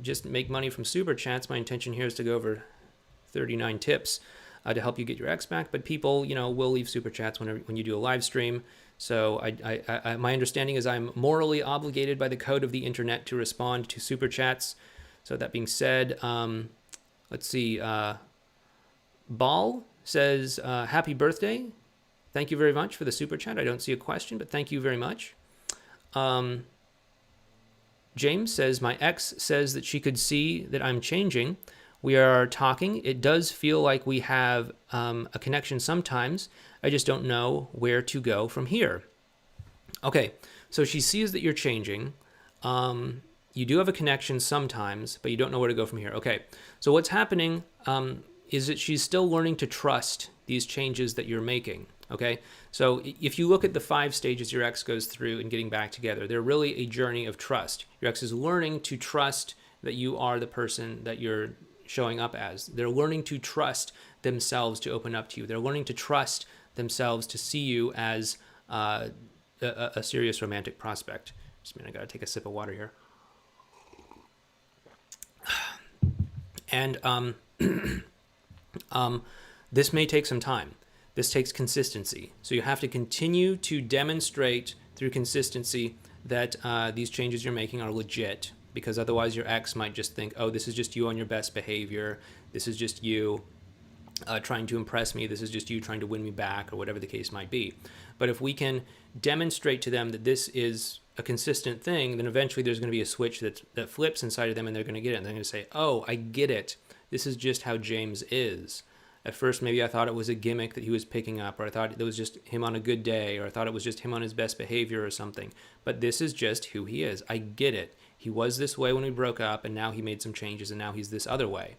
just make money from super chats. My intention here is to go over 39 tips to help you get your ex back. But people, will leave super chats when you do a live stream. So my understanding is I'm morally obligated by the code of the internet to respond to super chats. So that being said, let's see. Ball says, happy birthday. Thank you very much for the super chat. I don't see a question, but thank you very much. James says, my ex says that she could see that I'm changing. We are talking. It does feel like we have a connection sometimes. I just don't know where to go from here. Okay, so she sees that you're changing. You do have a connection sometimes, but you don't know where to go from here. Okay, so what's happening is that she's still learning to trust these changes that you're making. Okay, so if you look at the 5 stages your ex goes through in getting back together, they're really a journey of trust. Your ex is learning to trust that you are the person that you're showing up as. They're learning to trust themselves to open up to you. They're learning to trust themselves to see you as a serious romantic prospect. Just a minute, I gotta take a sip of water here. And this may take some time. This takes consistency. So you have to continue to demonstrate through consistency that these changes you're making are legit, because otherwise your ex might just think, oh, this is just you on your best behavior. This is just you trying to impress me. This is just you trying to win me back, or whatever the case might be. But if we can demonstrate to them that this is a consistent thing, then eventually there's going to be a switch that flips inside of them, and they're going to get it. And they're going to say, oh, I get it. This is just how James is. At first, maybe I thought it was a gimmick that he was picking up, or I thought it was just him on a good day, or I thought it was just him on his best behavior or something. But this is just who he is. I get it. He was this way when we broke up, and now he made some changes, and now he's this other way.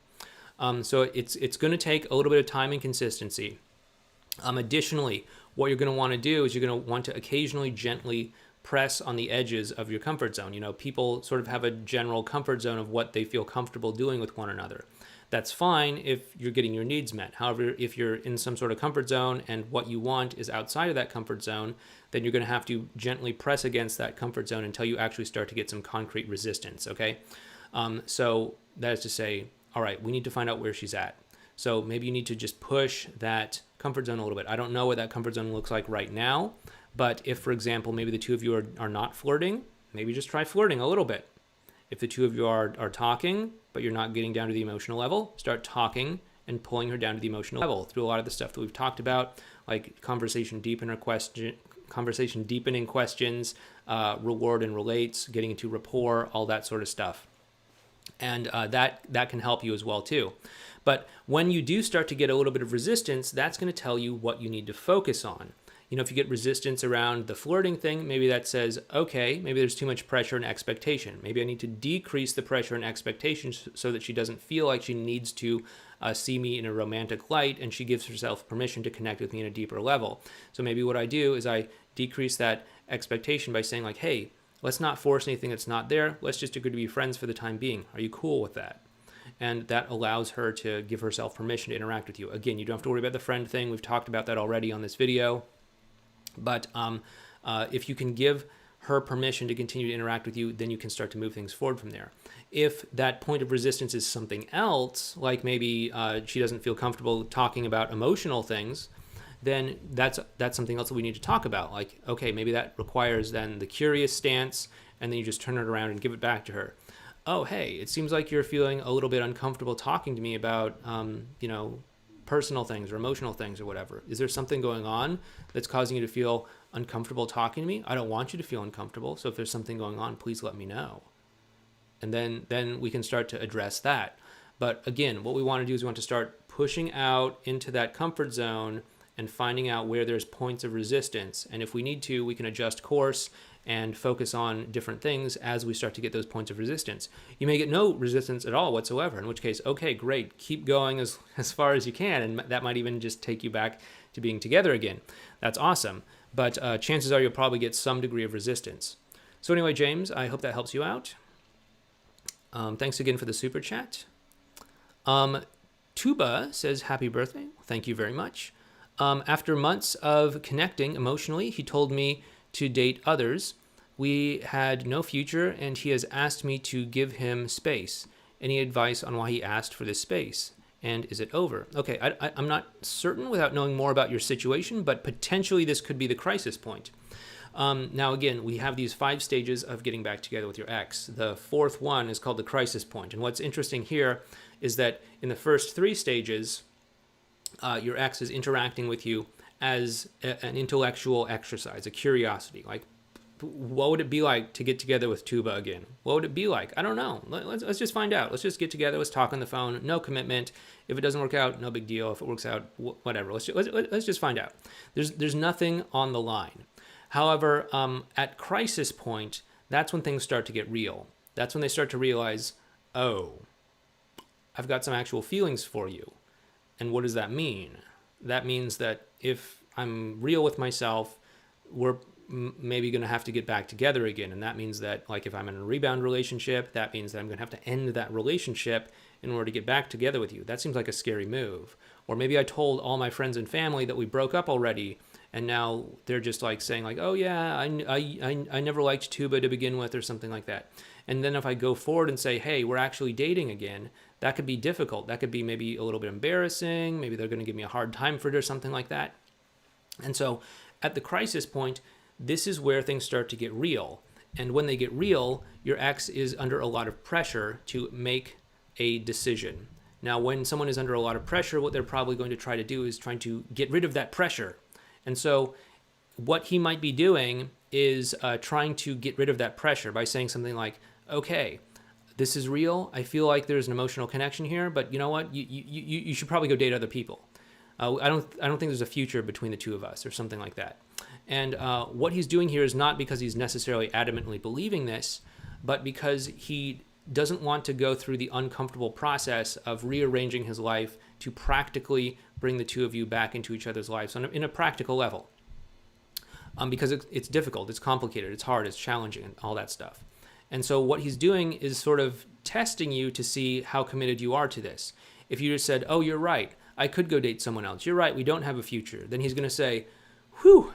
So it's going to take a little bit of time and consistency. Additionally, what you're going to want to do is you're going to want to occasionally gently press on the edges of your comfort zone. People sort of have a general comfort zone of what they feel comfortable doing with one another. That's fine if you're getting your needs met. However, if you're in some sort of comfort zone and what you want is outside of that comfort zone, then you're going to have to gently press against that comfort zone until you actually start to get some concrete resistance, okay? So that is to say, all right, we need to find out where she's at. So maybe you need to just push that comfort zone a little bit. I don't know what that comfort zone looks like right now, but if, for example, maybe the two of you are not flirting, maybe just try flirting a little bit. If the two of you are talking, but you're not getting down to the emotional level, start talking and pulling her down to the emotional level through a lot of the stuff that we've talked about, like conversation deepening questions, reward and relates, getting into rapport, all that sort of stuff. And that can help you as well too. But when you do start to get a little bit of resistance, that's going to tell you what you need to focus on. If you get resistance around the flirting thing, maybe that says, okay, maybe there's too much pressure and expectation. Maybe I need to decrease the pressure and expectations so that she doesn't feel like she needs to see me in a romantic light, and she gives herself permission to connect with me in a deeper level. So maybe what I do is I decrease that expectation by saying like, hey, let's not force anything that's not there. Let's just agree to be friends for the time being. Are you cool with that? And that allows her to give herself permission to interact with you. Again, you don't have to worry about the friend thing. We've talked about that already on this video. But if you can give her permission to continue to interact with you, then you can start to move things forward from there. If that point of resistance is something else, like maybe she doesn't feel comfortable talking about emotional things, then that's something else that we need to talk about. Like, okay, maybe that requires then the curious stance, and then you just turn it around and give it back to her. Oh, hey, it seems like you're feeling a little bit uncomfortable talking to me about, personal things or emotional things or whatever. Is there something going on that's causing you to feel uncomfortable talking to me? I don't want you to feel uncomfortable. So if there's something going on, please let me know. And then we can start to address that. But again, what we want to do is we want to start pushing out into that comfort zone and finding out where there's points of resistance. And if we need to, we can adjust course and focus on different things as we start to get those points of resistance. You may get no resistance at all whatsoever, in which case, okay, great, keep going as far as you can, and that might even just take you back to being together again. That's awesome, but chances are you'll probably get some degree of resistance. So anyway, James, I hope that helps you out. Thanks again for the super chat. Tuba says, happy birthday. Thank you very much. After months of connecting emotionally, he told me to date others. We had no future, and he has asked me to give him space. Any advice on why he asked for this space? And is it over? Okay, I'm not certain without knowing more about your situation, but potentially this could be the crisis point. Now, again, we have these 5 stages of getting back together with your ex. The 4th one is called the crisis point. And what's interesting here is that in the first 3 stages, your ex is interacting with you as an intellectual exercise, a curiosity. Like, what would it be like to get together with Tuba again? What would it be like? I don't know. Let's just find out. Let's just get together. Let's talk on the phone. No commitment. If it doesn't work out, no big deal. If it works out, whatever. Let's just find out. There's nothing on the line. However, at crisis point, that's when things start to get real. That's when they start to realize, oh, I've got some actual feelings for you. And what does that mean? That means that if I'm real with myself, we're maybe going to have to get back together again. And that means that, like, if I'm in a rebound relationship, that means that I'm going to have to end that relationship in order to get back together with you. That seems like a scary move. Or maybe I told all my friends and family that we broke up already, and now they're just like saying like, oh yeah, I never liked Tuba to begin with, or something like that. And then if I go forward and say, hey, we're actually dating again, that could be difficult. That could be maybe a little bit embarrassing. Maybe they're going to give me a hard time for it or something like that. And so at the crisis point, this is where things start to get real. And when they get real, your ex is under a lot of pressure to make a decision. Now, when someone is under a lot of pressure, what they're probably going to try to do is trying to get rid of that pressure. And so what he might be doing is trying to get rid of that pressure by saying something like, okay, this is real. I feel like there's an emotional connection here, but you know what? You should probably go date other people. I don't think there's a future between the two of us, or something like that. And what he's doing here is not because he's necessarily adamantly believing this, but because he doesn't want to go through the uncomfortable process of rearranging his life to practically bring the two of you back into each other's lives in a practical level. Because it's difficult, it's complicated, it's hard, it's challenging, and all that stuff. And so what he's doing is sort of testing you to see how committed you are to this. If you just said, oh, you're right, I could go date someone else. You're right, we don't have a future. Then he's going to say, whew,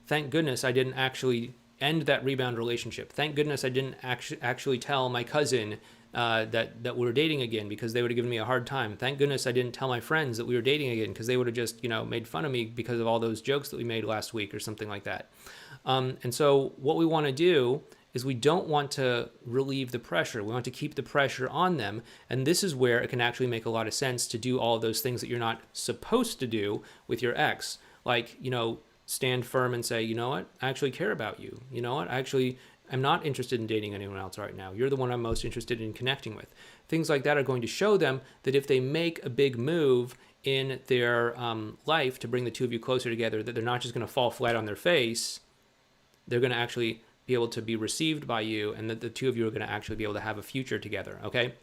thank goodness I didn't actually end that rebound relationship. Thank goodness I didn't actually tell my cousin that we were dating again, because they would have given me a hard time. Thank goodness I didn't tell my friends that we were dating again, because they would have just, made fun of me because of all those jokes that we made last week or something like that. And so what we want to do is we don't want to relieve the pressure. We want to keep the pressure on them. And this is where it can actually make a lot of sense to do all of those things that you're not supposed to do with your ex. Like, stand firm and say, you know what, I actually care about you. You know what, I'm not interested in dating anyone else right now. You're the one I'm most interested in connecting with. Things like that are going to show them that if they make a big move in their life to bring the two of you closer together, that they're not just going to fall flat on their face. They're going to actually be able to be received by you, and that the two of you are going to actually be able to have a future together, okay?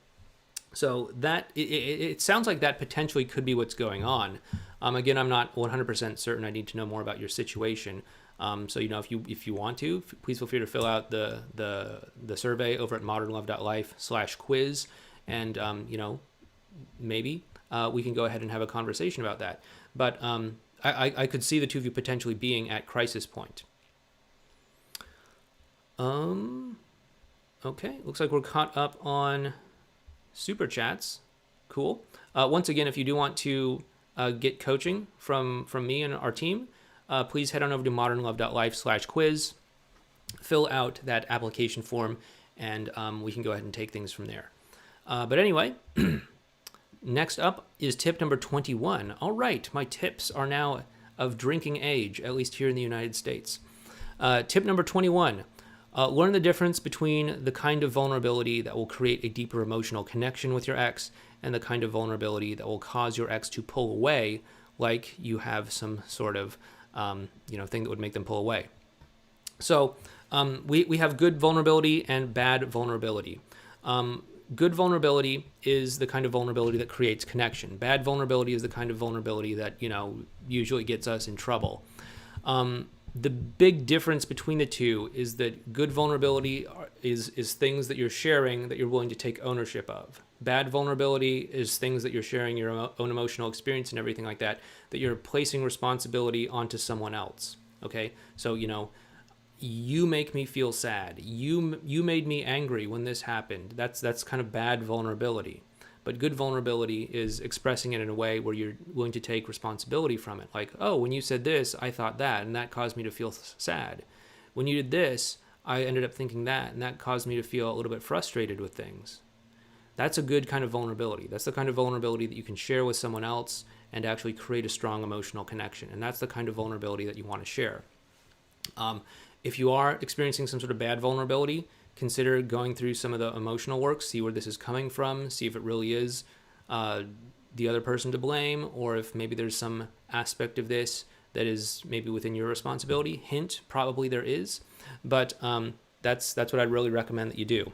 So that, it sounds like that potentially could be what's going on. Again, I'm not 100% certain. I need to know more about your situation. So, if you want to, please feel free to fill out the survey over at modernlove.life/quiz. And, maybe we can go ahead and have a conversation about that. But I could see the two of you potentially being at crisis point. Okay, looks like we're caught up on super chats. Cool. Once again, if you do want to get coaching from me and our team, please head on over to modernlove.life/quiz, fill out that application form, and we can go ahead and take things from there. But anyway, next up is tip number 21. All right, my tips are now of drinking age, at least here in the United States. Tip number 21. Learn the difference between the kind of vulnerability that will create a deeper emotional connection with your ex and the kind of vulnerability that will cause your ex to pull away, like you have some sort of thing that would make them pull away. So we have good vulnerability and bad vulnerability. Good vulnerability is the kind of vulnerability that creates connection. Bad vulnerability is the kind of vulnerability that usually gets us in trouble. The big difference between the two is that good vulnerability is things that you're sharing that you're willing to take ownership of. Bad vulnerability is things that you're sharing your own emotional experience and everything like that you're placing responsibility onto someone else. Okay? So, you make me feel sad. You made me angry when this happened. That's kind of bad vulnerability. But good vulnerability is expressing it in a way where you're willing to take responsibility from it. Like, oh, when you said this, I thought that, and that caused me to feel sad. When you did this, I ended up thinking that, and that caused me to feel a little bit frustrated with things. That's a good kind of vulnerability. That's the kind of vulnerability that you can share with someone else and actually create a strong emotional connection. And that's the kind of vulnerability that you want to share. If you are experiencing some sort of bad vulnerability, consider going through some of the emotional work, see where this is coming from, see if it really is the other person to blame, or if maybe there's some aspect of this that is maybe within your responsibility. Hint, probably there is, but that's what I'd really recommend that you do.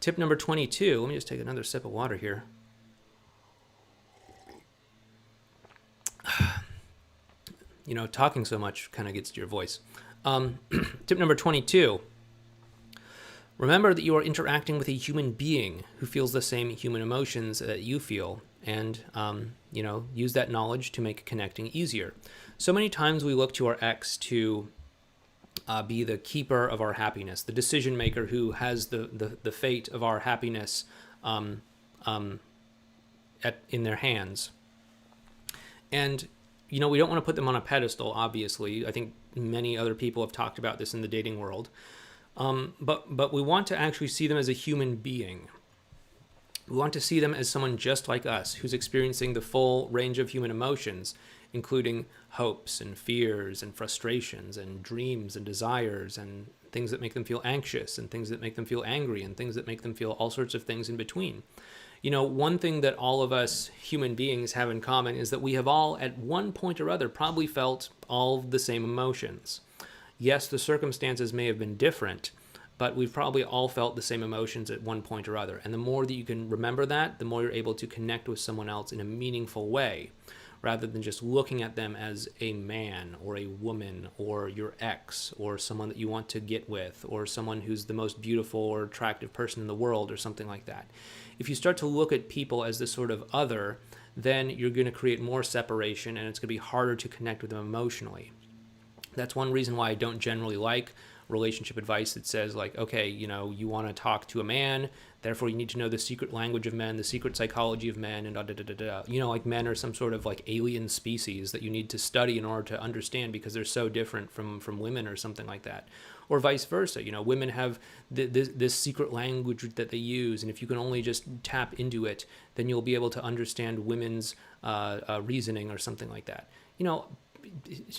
Tip number 22, let me just take another sip of water here. You know, talking so much kind of gets to your voice. Tip number 22. Remember that you are interacting with a human being who feels the same human emotions that you feel, and, use that knowledge to make connecting easier. So many times we look to our ex to be the keeper of our happiness, the decision maker who has the fate of our happiness in their hands. And we don't want to put them on a pedestal, obviously. I think many other people have talked about this in the dating world. But we want to actually see them as a human being. We want to see them as someone just like us, who's experiencing the full range of human emotions, including hopes and fears and frustrations and dreams and desires and things that make them feel anxious and things that make them feel angry and things that make them feel all sorts of things in between. One thing that all of us human beings have in common is that we have all, at one point or other, probably felt all the same emotions. Yes, the circumstances may have been different, but we've probably all felt the same emotions at one point or other. And the more that you can remember that, the more you're able to connect with someone else in a meaningful way, rather than just looking at them as a man or a woman or your ex or someone that you want to get with or someone who's the most beautiful or attractive person in the world or something like that. If you start to look at people as this sort of other, then you're going to create more separation and it's going to be harder to connect with them emotionally. That's one reason why I don't generally like relationship advice that says like, okay, you want to talk to a man, therefore you need to know the secret language of men, the secret psychology of men, and like men are some sort of like alien species that you need to study in order to understand because they're so different from women or something like that. Or vice versa, women have this secret language that they use, and if you can only just tap into it, then you'll be able to understand women's reasoning or something like that.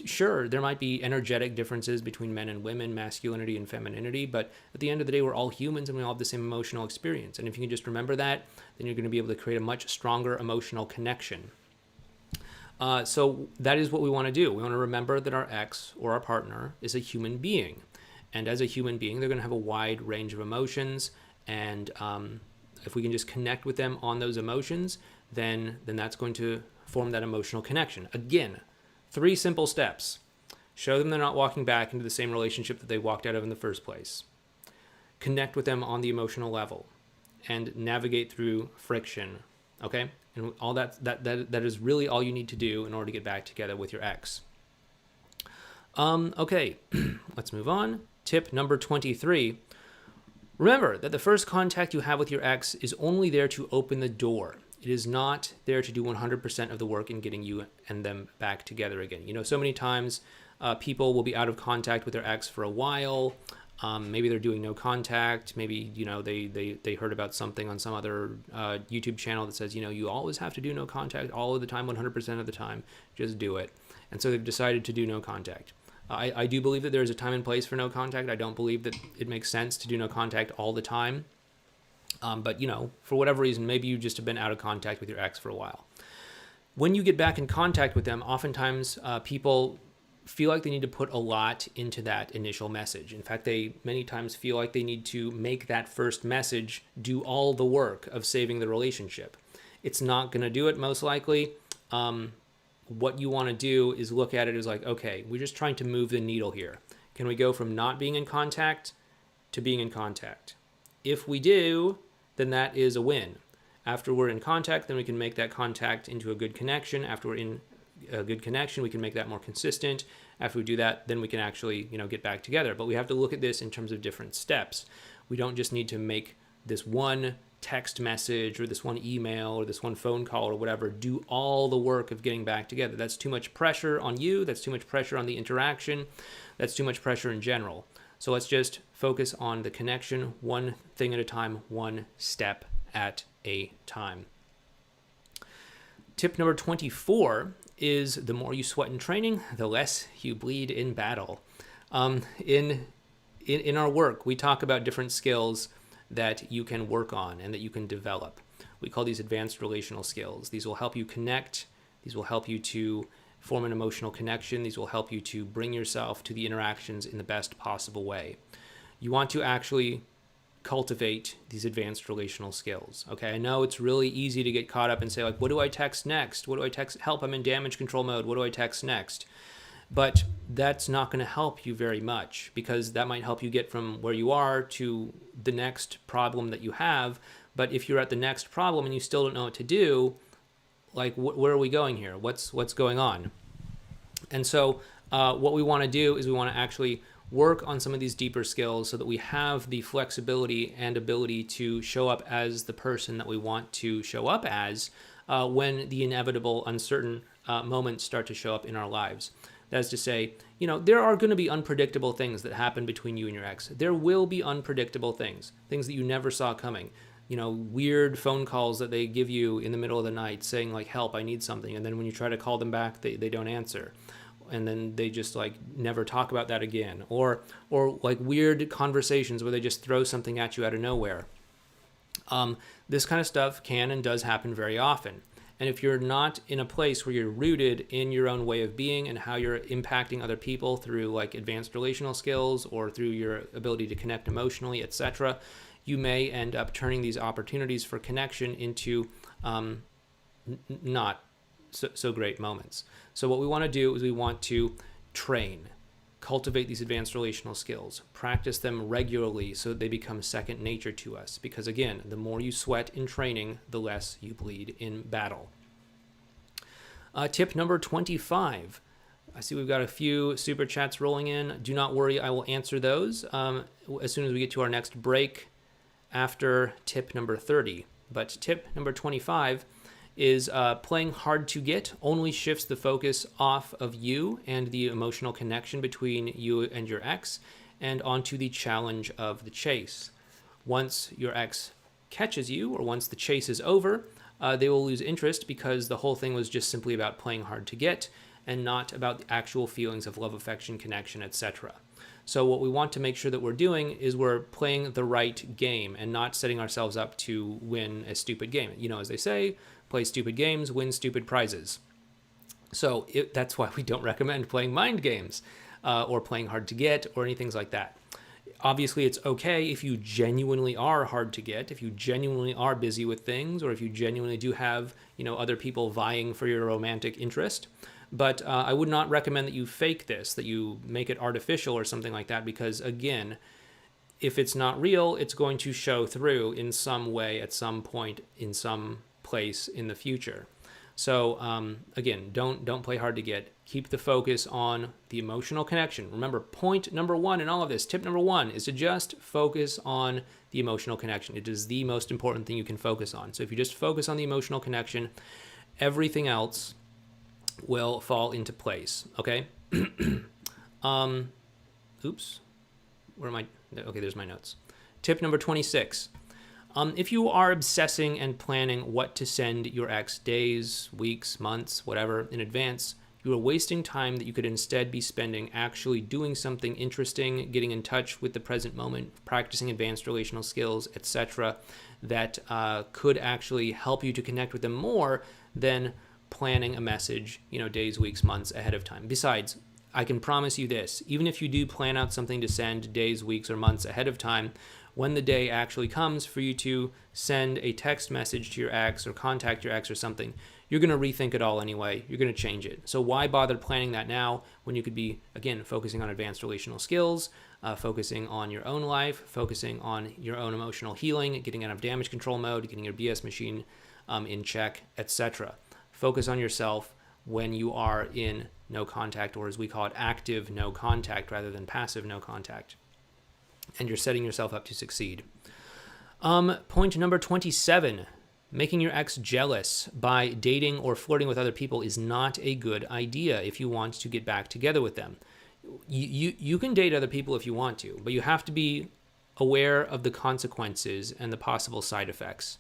Sure, there might be energetic differences between men and women, masculinity and femininity, but at the end of the day, we're all humans and we all have the same emotional experience. And if you can just remember that, then you're going to be able to create a much stronger emotional connection. So that is what we want to do. We want to remember that our ex or our partner is a human being. And as a human being, they're going to have a wide range of emotions. And if we can just connect with them on those emotions, then that's going to form that emotional connection. Again, 3 simple steps. Show them they're not walking back into the same relationship that they walked out of in the first place. Connect with them on the emotional level and navigate through friction. Okay? And all that is really all you need to do in order to get back together with your ex. Okay, let's move on. Tip number 23. Remember that the first contact you have with your ex is only there to open the door. It is not there to do 100% of the work in getting you and them back together again. So many times people will be out of contact with their ex for a while. Maybe they're doing no contact. Maybe, they heard about something on some other YouTube channel that says, you always have to do no contact all of the time, 100% of the time. Just do it. And so they've decided to do no contact. I do believe that there is a time and place for no contact. I don't believe that it makes sense to do no contact all the time. But, for whatever reason, maybe you just have been out of contact with your ex for a while. When you get back in contact with them, oftentimes people feel like they need to put a lot into that initial message. In fact, they many times feel like they need to make that first message do all the work of saving the relationship. It's not going to do it, most likely. What you want to do is look at it as like, okay, we're just trying to move the needle here. Can we go from not being in contact to being in contact? If we do, then that is a win. After we're in contact, then we can make that contact into a good connection. After we're in a good connection, we can make that more consistent. After we do that, then we can actually, get back together. But we have to look at this in terms of different steps. We don't just need to make this one text message or this one email or this one phone call or whatever do all the work of getting back together. That's too much pressure on you. That's too much pressure on the interaction. That's too much pressure in general. So let's just focus on the connection, one thing at a time, one step at a time. Tip number 24 is the more you sweat in training, the less you bleed in battle. In our work, we talk about different skills that you can work on and that you can develop. We call these advanced relational skills. These will help you connect. These will help you to form an emotional connection. These will help you to bring yourself to the interactions in the best possible way. You want to actually cultivate these advanced relational skills. Okay, I know it's really easy to get caught up and say, like, what do I text next? What do I text? Help, I'm in damage control mode. What do I text next? But that's not going to help you very much, because that might help you get from where you are to the next problem that you have. But if you're at the next problem and you still don't know what to do, like, where are we going here? What's going on? And so what we want to do is we want to actually work on some of these deeper skills so that we have the flexibility and ability to show up as the person that we want to show up as when the inevitable uncertain moments start to show up in our lives. That is to say, there are going to be unpredictable things that happen between you and your ex. There will be unpredictable things that you never saw coming. Weird phone calls that they give you in the middle of the night saying, like, help, I need something. And then when you try to call them back, they don't answer. And then they just, like, never talk about that again. Or like weird conversations where they just throw something at you out of nowhere. This kind of stuff can and does happen very often. And if you're not in a place where you're rooted in your own way of being and how you're impacting other people through, like, advanced relational skills or through your ability to connect emotionally, etc., you may end up turning these opportunities for connection into not so great moments. So what we want to do is we want to train, cultivate these advanced relational skills, practice them regularly so that they become second nature to us. Because again, the more you sweat in training, the less you bleed in battle. Tip number 25. I see we've got a few super chats rolling in. Do not worry, I will answer those as soon as we get to our next break after tip number 30. But tip number 25 is playing hard to get only shifts the focus off of you and the emotional connection between you and your ex and onto the challenge of the chase. Once your ex catches you, or once the chase is over, they will lose interest because the whole thing was just simply about playing hard to get and not about the actual feelings of love, affection, connection, etc. So what we want to make sure that we're doing is we're playing the right game and not setting ourselves up to win a stupid game. As they say, play stupid games, win stupid prizes. So that's why we don't recommend playing mind games or playing hard to get or anything like that. Obviously, it's okay if you genuinely are hard to get, if you genuinely are busy with things, or if you genuinely do have, other people vying for your romantic interest. But I would not recommend that you fake this, that you make it artificial or something like that, because again, if it's not real, it's going to show through in some way at some point in some place in the future. So again, don't play hard to get. Keep the focus on the emotional connection. Remember, point number 1 in all of this, tip number 1, is to just focus on the emotional connection. It is the most important thing you can focus on. So if you just focus on the emotional connection, everything else will fall into place. Okay. Oops. Where am I? Okay, there's my notes. Tip number 26. If you are obsessing and planning what to send your ex days, weeks, months, whatever, in advance, you are wasting time that you could instead be spending actually doing something interesting, getting in touch with the present moment, practicing advanced relational skills, etc., that could actually help you to connect with them more than planning a message, days, weeks, months ahead of time. Besides, I can promise you this, even if you do plan out something to send days, weeks, or months ahead of time, when the day actually comes for you to send a text message to your ex or contact your ex or something, you're going to rethink it all anyway. You're going to change it. So why bother planning that now when you could be, again, focusing on advanced relational skills, focusing on your own life, focusing on your own emotional healing, getting out of damage control mode, getting your BS machine in check, etc. Focus on yourself when you are in no contact, or as we call it, active no contact rather than passive no contact. And you're setting yourself up to succeed. Point number 27. Making your ex jealous by dating or flirting with other people is not a good idea if you want to get back together with them. You can date other people if you want to, but you have to be aware of the consequences and the possible side effects.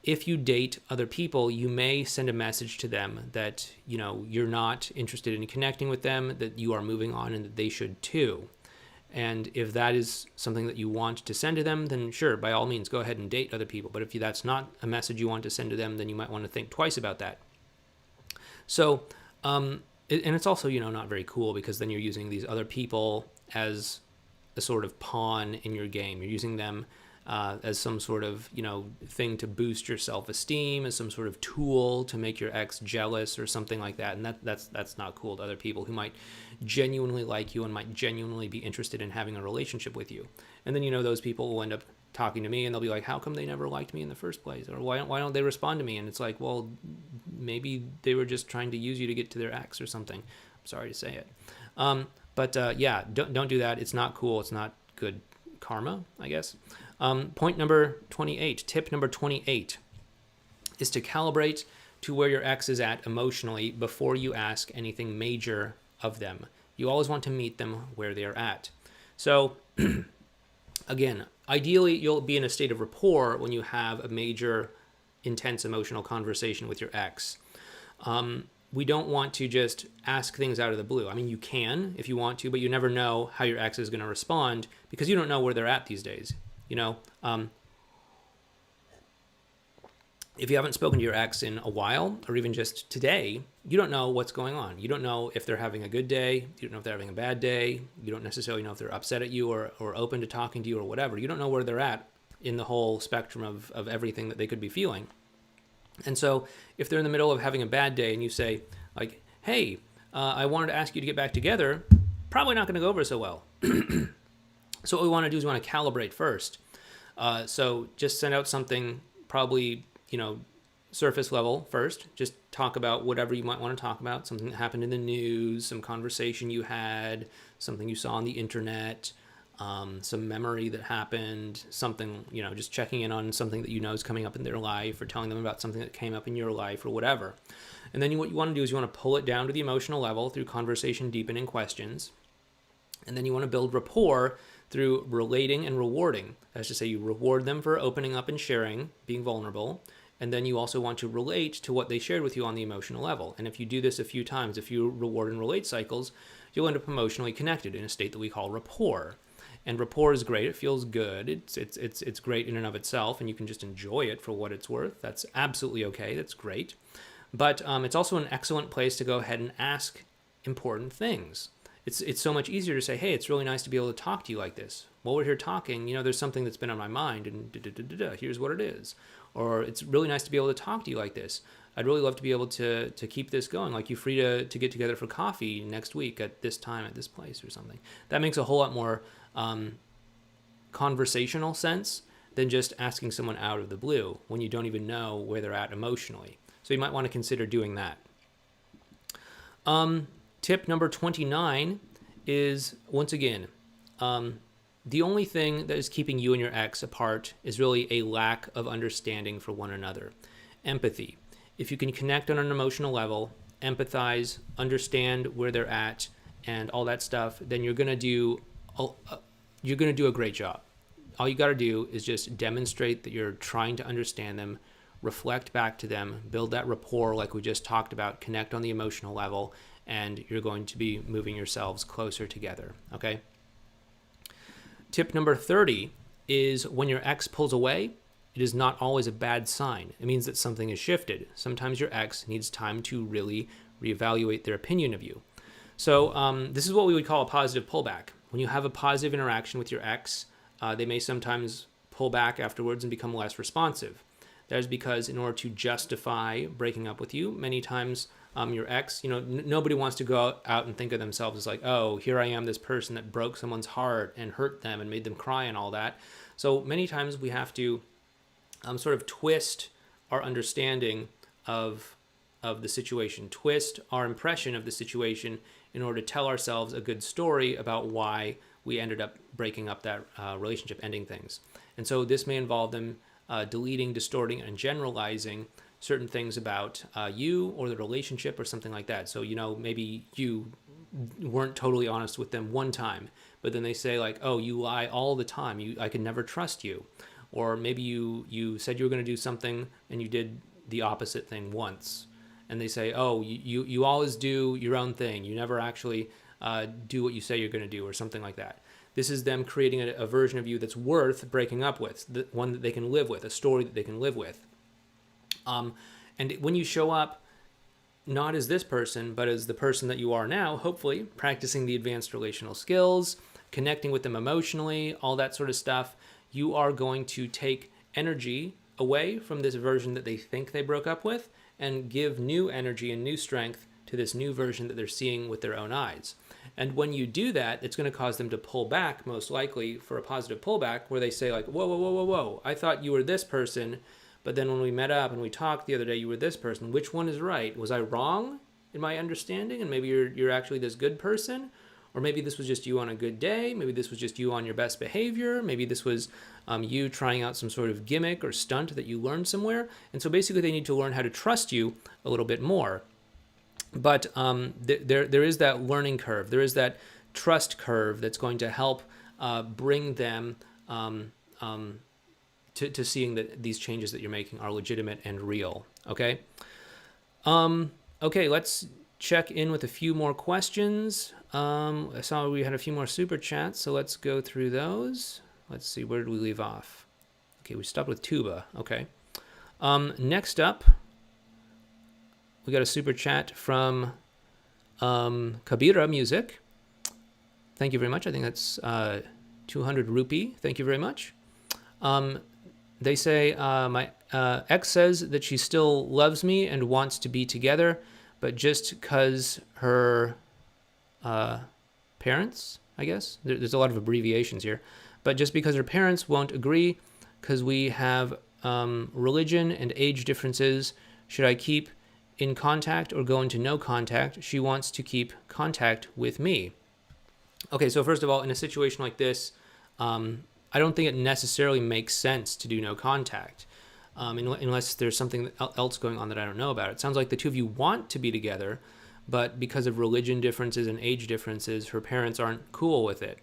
If you date other people, you may send a message to them that, you're not interested in connecting with them, that you are moving on, and that they should too. And if that is something that you want to send to them, then sure, by all means, go ahead and date other people. But if that's not a message you want to send to them, then you might want to think twice about that. So, and it's also, not very cool, because then you're using these other people as a sort of pawn in your game. You're using them as some sort of, thing to boost your self-esteem, as some sort of tool to make your ex jealous or something like that. And that's not cool to other people who might genuinely like you and might genuinely be interested in having a relationship with you. And then, those people will end up talking to me, and they'll be like, how come they never liked me in the first place? Or why don't they respond to me? And it's like, well, maybe they were just trying to use you to get to their ex or something. I'm sorry to say it. But don't do that. It's not cool. It's not good karma, I guess. Point number 28, tip number 28 is to calibrate to where your ex is at emotionally before you ask anything major of them. You always want to meet them where they are at. So again, ideally you'll be in a state of rapport when you have a major, intense emotional conversation with your ex. We don't want to just ask things out of the blue. I mean, you can if you want to, but you never know how your ex is going to respond, because you don't know where they're at these days. If you haven't spoken to your ex in a while, or even just today, you don't know what's going on. You don't know if they're having a good day. You don't know if they're having a bad day. You don't necessarily know if they're upset at you or open to talking to you or whatever. You don't know where they're at in the whole spectrum of everything that they could be feeling. And so if they're in the middle of having a bad day and you say, like, hey, I wanted to ask you to get back together, probably not going to go over so well. So what we want to do is we want to calibrate first. So just send out something probably, surface level first. Just talk about whatever you might want to talk about, something that happened in the news, some conversation you had, something you saw on the internet, some memory that happened, something, just checking in on something that is coming up in their life, or telling them about something that came up in your life or whatever. And then what you want to do is you want to pull it down to the emotional level through conversation deepening questions. And then you want to build rapport through relating and rewarding. That's to say, you reward them for opening up and sharing, being vulnerable. And then you also want to relate to what they shared with you on the emotional level. And if you do this a few times, a few reward and relate cycles, you'll end up emotionally connected in a state that we call rapport. And rapport is great. It feels good. It's great in and of itself, and you can just enjoy it for what it's worth. That's absolutely okay. That's great. But it's also an excellent place to go ahead and ask important things. It's so much easier to say, hey, it's really nice to be able to talk to you like this. While we're here talking, there's something that's been on my mind, and here's what it is. Or it's really nice to be able to talk to you like this. I'd really love to be able to keep this going. Like, you free to get together for coffee next week at this time at this place or something. That makes a whole lot more conversational sense than just asking someone out of the blue when you don't even know where they're at emotionally. So you might want to consider doing that. Tip number 29 is, once again, the only thing that is keeping you and your ex apart is really a lack of understanding for one another. Empathy. If you can connect on an emotional level, empathize, understand where they're at, and all that stuff, then you're gonna do a great job. All you got to do is just demonstrate that you're trying to understand them, reflect back to them, build that rapport like we just talked about, connect on the emotional level, and you're going to be moving yourselves closer together, okay? Tip number 30 is, when your ex pulls away, it is not always a bad sign. It means that something has shifted. Sometimes your ex needs time to really reevaluate their opinion of you. So this is what we would call a positive pullback. When you have a positive interaction with your ex, they may sometimes pull back afterwards and become less responsive. That is because in order to justify breaking up with you, many times your ex, nobody wants to go out and think of themselves as like, oh, here I am, this person that broke someone's heart and hurt them and made them cry and all that. So many times we have to sort of twist our understanding of the situation, twist our impression of the situation in order to tell ourselves a good story about why we ended up breaking up that relationship, ending things. And so this may involve them deleting, distorting, and generalizing certain things about you or the relationship or something like that. So, maybe you weren't totally honest with them one time, but then they say like, oh, you lie all the time. I could never trust you. Or maybe you said you were going to do something and you did the opposite thing once. And they say, oh, you always do your own thing. You never actually do what you say you're going to do, or something like that. This is them creating a version of you that's worth breaking up with, one that they can live with, a story that they can live with. And when you show up, not as this person, but as the person that you are now, hopefully practicing the advanced relational skills, connecting with them emotionally, all that sort of stuff, you are going to take energy away from this version that they think they broke up with and give new energy and new strength to this new version that they're seeing with their own eyes. And when you do that, it's going to cause them to pull back, most likely for a positive pullback, where they say like, whoa, I thought you were this person, but then when we met up and we talked the other day, you were this person. Which one is right? Was I wrong in my understanding? And maybe you're actually this good person? Or maybe this was just you on a good day. Maybe this was just you on your best behavior. Maybe this was you trying out some sort of gimmick or stunt that you learned somewhere. And so basically they need to learn how to trust you a little bit more. But there is that learning curve. There is that trust curve that's going to help bring them to seeing that these changes that you're making are legitimate and real. Okay? Okay, let's check in with a few more questions. I saw we had a few more super chats, so let's go through those. Let's see, where did we leave off? Okay, we stopped with tuba. Okay. Next up, we got a super chat from Kabira Music. Thank you very much. I think that's 200 rupee. Thank you very much. They say, my ex says that she still loves me and wants to be together, but just because her parents, I guess, there's a lot of abbreviations here, but just because her parents won't agree because we have religion and age differences, should I keep in contact or go into no contact? She wants to keep contact with me. Okay, so first of all, in a situation like this, I don't think it necessarily makes sense to do no contact, unless there's something else going on that I don't know about. It sounds like the two of you want to be together, but because of religion differences and age differences, her parents aren't cool with it.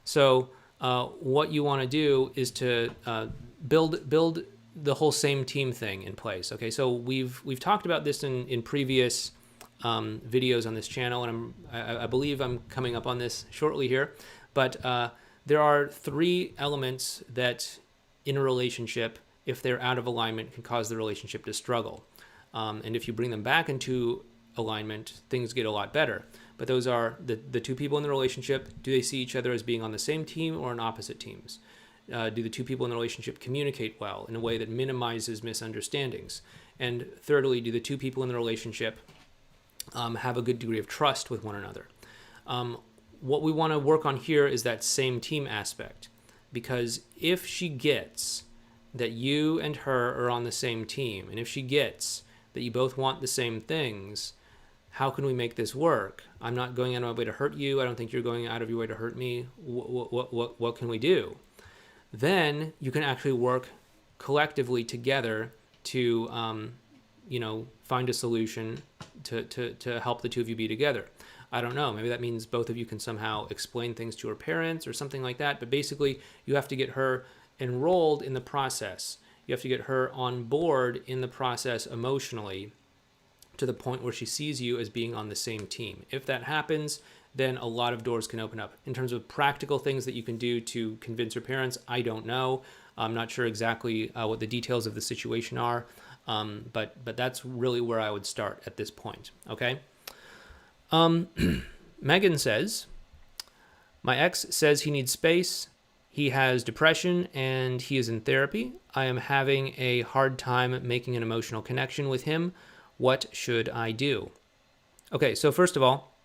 So what you want to do is to build the whole same team thing in place. Okay, so we've talked about this in previous videos on this channel, and I believe I'm coming up on this shortly here, but there are 3 elements that in a relationship, if they're out of alignment, can cause the relationship to struggle. And if you bring them back into alignment, things get a lot better. But those are the 2 people in the relationship. Do they see each other as being on the same team or on opposite teams? Do the 2 people in the relationship communicate well in a way that minimizes misunderstandings? And thirdly, do the 2 people in the relationship have a good degree of trust with one another? What we want to work on here is that same team aspect, because if she gets that you and her are on the same team, and if she gets that you both want the same things, how can we make this work? I'm not going out of my way to hurt you. I don't think you're going out of your way to hurt me. What can we do? Then you can actually work collectively together to find a solution to help the 2 of you be together. I don't know, maybe that means both of you can somehow explain things to her parents or something like that, but basically you have to get her enrolled in the process. You have to get her on board in the process emotionally to the point where she sees you as being on the same team. If that happens, then a lot of doors can open up. In terms of practical things that you can do to convince her parents, I don't know. I'm not sure exactly what the details of the situation are, but that's really where I would start at this point, okay? Megan says, my ex says he needs space. He has depression and he is in therapy. I am having a hard time making an emotional connection with him. What should I do? Okay, so first of all,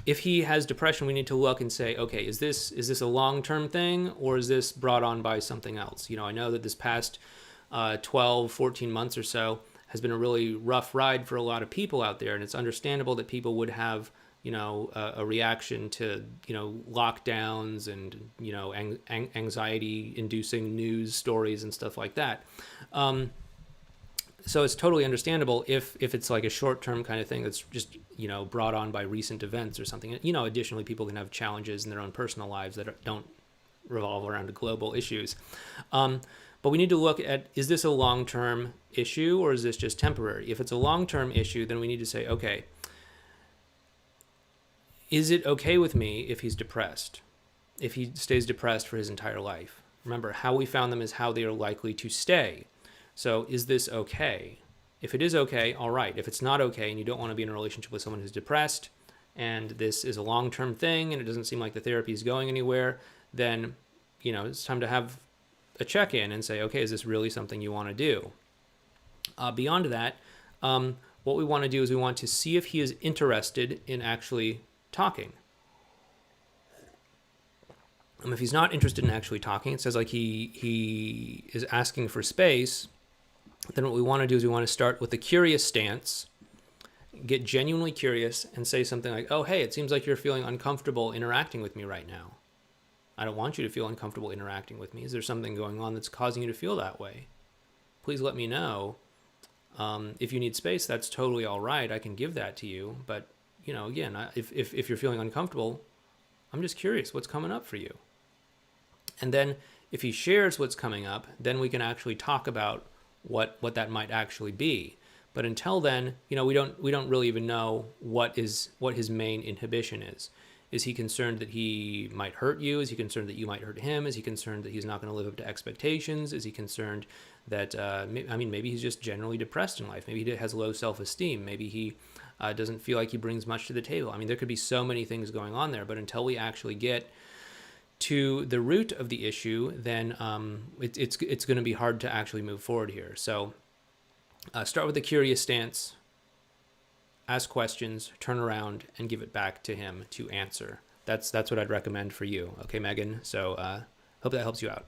if he has depression, we need to look and say, okay, is this a long-term thing, or is this brought on by something else? I know that this past 12, 14 months or so has been a really rough ride for a lot of people out there, and it's understandable that people would have a reaction to, lockdowns and, anxiety inducing news stories and stuff like that. So it's totally understandable if it's like a short-term kind of thing that's just, brought on by recent events or something. Additionally, people can have challenges in their own personal lives that don't revolve around global issues. But we need to look at, is this a long-term issue or is this just temporary? If it's a long-term issue, then we need to say, okay, is it okay with me if he's depressed? If he stays depressed for his entire life? Remember, how we found them is how they are likely to stay. So is this okay? If it is okay, all right. If it's not okay and you don't want to be in a relationship with someone who's depressed and this is a long-term thing and it doesn't seem like the therapy is going anywhere, then, it's time to have a check-in and say, okay, is this really something you want to do? Beyond that, what we want to do is we want to see if he is interested in actually talking. If he's not interested in actually talking, it says like he is asking for space, then what we want to do is we want to start with the curious stance, get genuinely curious and say something like, oh, hey, it seems like you're feeling uncomfortable interacting with me right now. I don't want you to feel uncomfortable interacting with me. Is there something going on that's causing you to feel that way? Please let me know. If you need space, that's totally all right. I can give that to you. But, again, if you're feeling uncomfortable, I'm just curious what's coming up for you. And then if he shares what's coming up, then we can actually talk about what that might actually be. But until then, we don't really even know what his main inhibition is. Is he concerned that he might hurt you? Is he concerned that you might hurt him? Is he concerned that he's not going to live up to expectations? Is he concerned that, maybe he's just generally depressed in life. Maybe he has low self-esteem. Maybe he doesn't feel like he brings much to the table. There could be so many things going on there, but until we actually get to the root of the issue, then it's going to be hard to actually move forward here. So start with a curious stance, ask questions, turn around, and give it back to him to answer. That's what I'd recommend for you. Okay, Megan? So hope that helps you out.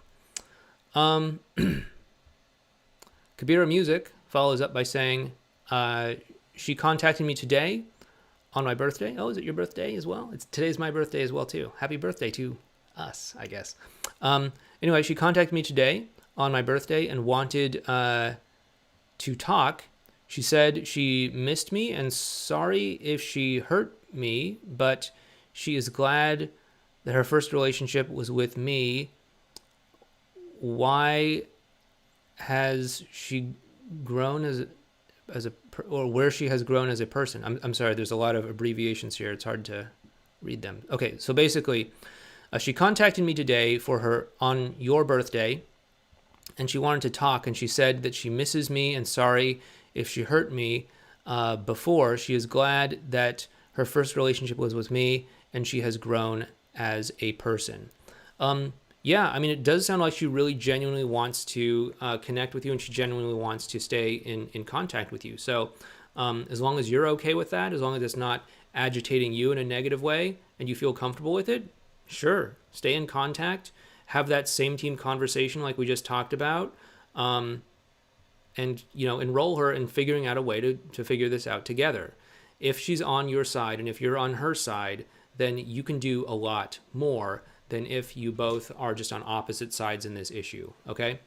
Kabira Music follows up by saying, she contacted me today on my birthday. Oh, is it your birthday as well? Today's my birthday as well, too. Happy birthday to us, I guess. Anyway, she contacted me today on my birthday and wanted to talk. She said she missed me and sorry if she hurt me, but she is glad that her first relationship was with me. Why has she grown or where she has grown as a person? I'm sorry, there's a lot of abbreviations here. It's hard to read them. Okay, so basically, she contacted me today on your birthday, and she wanted to talk, and she said that she misses me and sorry if she hurt me before. She is glad that her first relationship was with me and she has grown as a person. It does sound like she really genuinely wants to connect with you and she genuinely wants to stay in contact with you. So as long as you're okay with that, as long as it's not agitating you in a negative way and you feel comfortable with it, sure, stay in contact, have that same team conversation like we just talked about. And, enroll her in figuring out a way to figure this out together. If she's on your side and if you're on her side, then you can do a lot more than if you both are just on opposite sides in this issue, okay?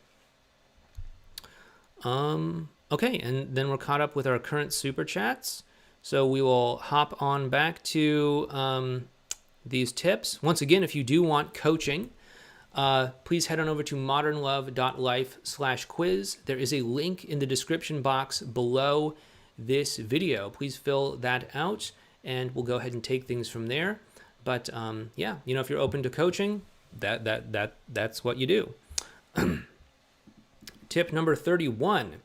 Okay, and then we're caught up with our current super chats. So we will hop on back to these tips. Once again, if you do want coaching, please head on over to modernlove.life/quiz. There is a link in the description box below this video. Please fill that out and we'll go ahead and take things from there. But if you're open to coaching, that's what you do. Tip number 31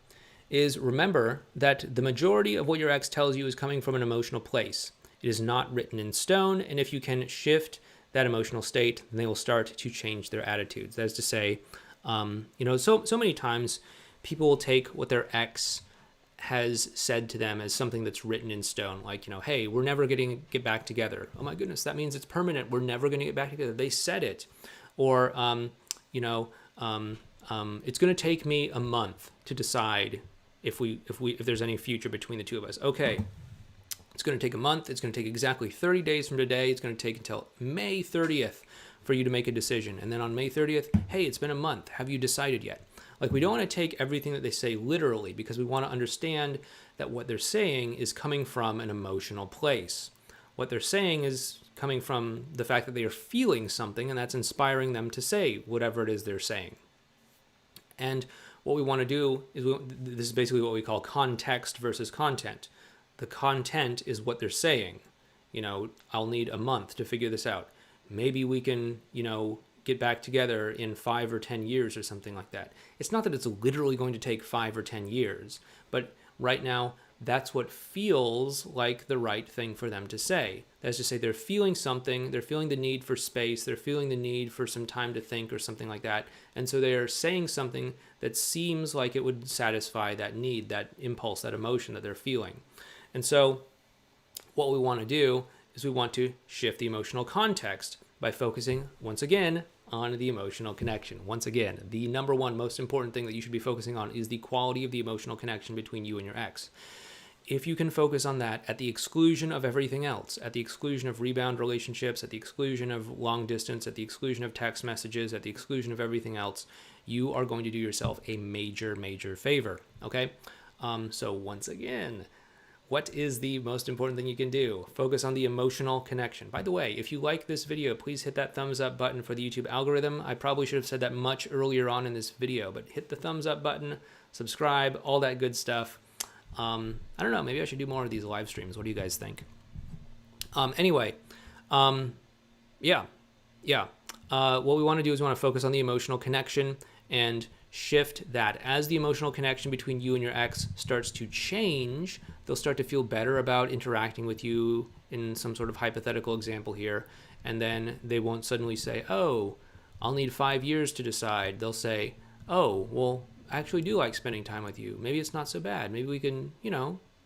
is remember that the majority of what your ex tells you is coming from an emotional place. It is not written in stone, and if you can shift that emotional state, then they will start to change their attitudes. That is to say, so many times people will take what their ex has said to them as something that's written in stone, like, hey, we're never going to get back together. Oh my goodness, that means it's permanent. We're never going to get back together. They said it. Or, it's going to take me a month to decide if there's any future between the two of us. Okay, It's going to take a month. It's going to take exactly 30 days from today. It's going to take until May 30th for you to make a decision. And then on May 30th, hey, it's been a month. Have you decided yet? Like, we don't want to take everything that they say literally, because we want to understand that what they're saying is coming from an emotional place. What they're saying is coming from the fact that they are feeling something, and that's inspiring them to say whatever it is they're saying. And what we want to do is, this is basically what we call context versus content. The content is what they're saying. I'll need a month to figure this out. Maybe we can, get back together in 5 or 10 years or something like that. It's not that it's literally going to take 5 or 10 years, but right now, that's what feels like the right thing for them to say. That's to say they're feeling something, they're feeling the need for space, they're feeling the need for some time to think or something like that. And so they're saying something that seems like it would satisfy that need, that impulse, that emotion that they're feeling. And so what we want to do is we want to shift the emotional context by focusing, once again, on the emotional connection. Once again, the number one most important thing that you should be focusing on is the quality of the emotional connection between you and your ex. If you can focus on that at the exclusion of everything else, at the exclusion of rebound relationships, at the exclusion of long distance, at the exclusion of text messages, at the exclusion of everything else, you are going to do yourself a major, major favor. Okay? So once again, what is the most important thing you can do? Focus on the emotional connection. By the way, if you like this video, please hit that thumbs up button for the YouTube algorithm. I probably should have said that much earlier on in this video, but hit the thumbs up button, subscribe, all that good stuff. I don't know, maybe I should do more of these live streams. What do you guys think? Anyway, what we want to do is we want to focus on the emotional connection and shift that. As the emotional connection between you and your ex starts to change, they'll start to feel better about interacting with you in some sort of hypothetical example here. And then they won't suddenly say, oh, I'll need 5 years to decide. They'll say, oh, well, I actually do like spending time with you. Maybe it's not so bad. Maybe we can,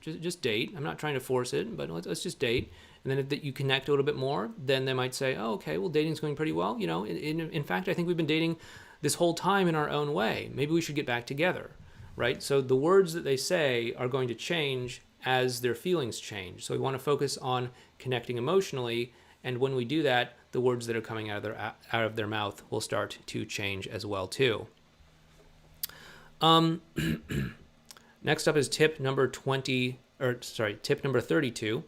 just date. I'm not trying to force it, but let's just date. And then if you connect a little bit more, then they might say, oh, okay, well, dating's going pretty well. In fact, I think we've been dating this whole time in our own way. Maybe we should get back together, right? So the words that they say are going to change as their feelings change. So we want to focus on connecting emotionally. And when we do that, the words that are coming out of their mouth will start to change as well, too. Next up is tip number 32.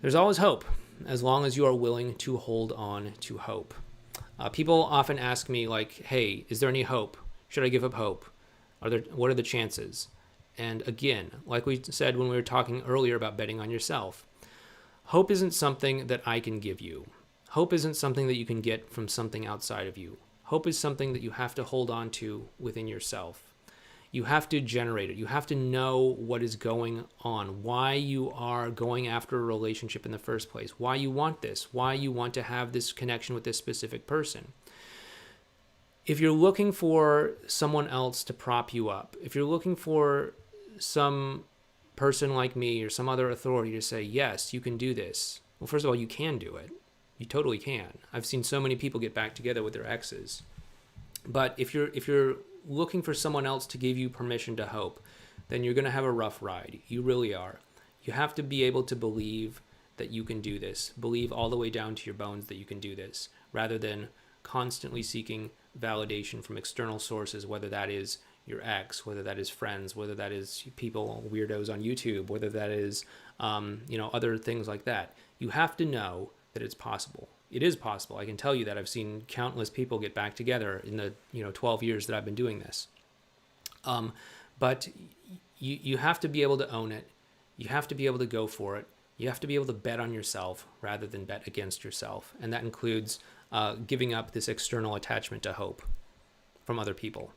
There's always hope, as long as you are willing to hold on to hope. People often ask me, like, hey, is there any hope? Should I give up hope? What are the chances? And again, like we said when we were talking earlier about betting on yourself, hope isn't something that I can give you. Hope isn't something that you can get from something outside of you. Hope is something that you have to hold on to within yourself. You have to generate it. You have to know what is going on, why you are going after a relationship in the first place, why you want this, why you want to have this connection with this specific person. If you're looking for someone else to prop you up, if you're looking for some person like me or some other authority to say, yes, you can do this. Well, first of all, you can do it. You totally can. I've seen so many people get back together with their exes. But if you're looking for someone else to give you permission to hope, then you're going to have a rough ride. You really are. You have to be able to believe that you can do this. Believe all the way down to your bones that you can do this, rather than constantly seeking validation from external sources, whether that is your ex, whether that is friends, whether that is people, weirdos on YouTube, whether that is, other things like that. You have to know that it's possible. It is possible. I can tell you that I've seen countless people get back together in the 12 years that I've been doing this. But you have to be able to own it. You have to be able to go for it. You have to be able to bet on yourself rather than bet against yourself. And that includes giving up this external attachment to hope from other people.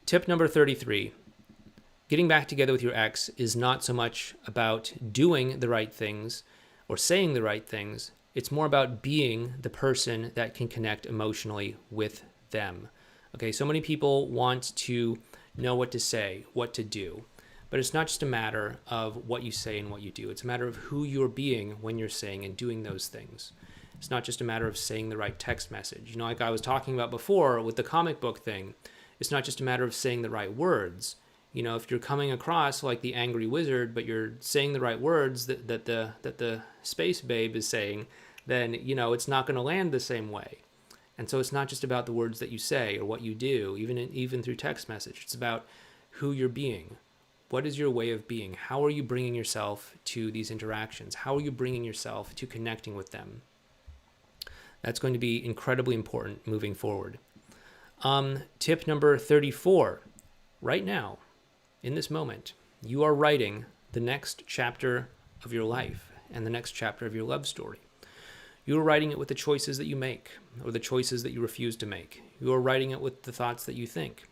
Tip number 33. Getting back together with your ex is not so much about doing the right things or saying the right things. It's more about being the person that can connect emotionally with them. Okay, so many people want to know what to say, what to do. But it's not just a matter of what you say and what you do. It's a matter of who you're being when you're saying and doing those things. It's not just a matter of saying the right text message. Like I was talking about before with the comic book thing, it's not just a matter of saying the right words. If you're coming across like the angry wizard, but you're saying the right words that the space babe is saying, then, it's not going to land the same way. And so it's not just about the words that you say or what you do, even through text message. It's about who you're being. What is your way of being? How are you bringing yourself to these interactions? How are you bringing yourself to connecting with them? That's going to be incredibly important moving forward. Tip number 34. Right now, in this moment, you are writing the next chapter of your life and the next chapter of your love story. You are writing it with the choices that you make or the choices that you refuse to make. You are writing it with the thoughts that you think.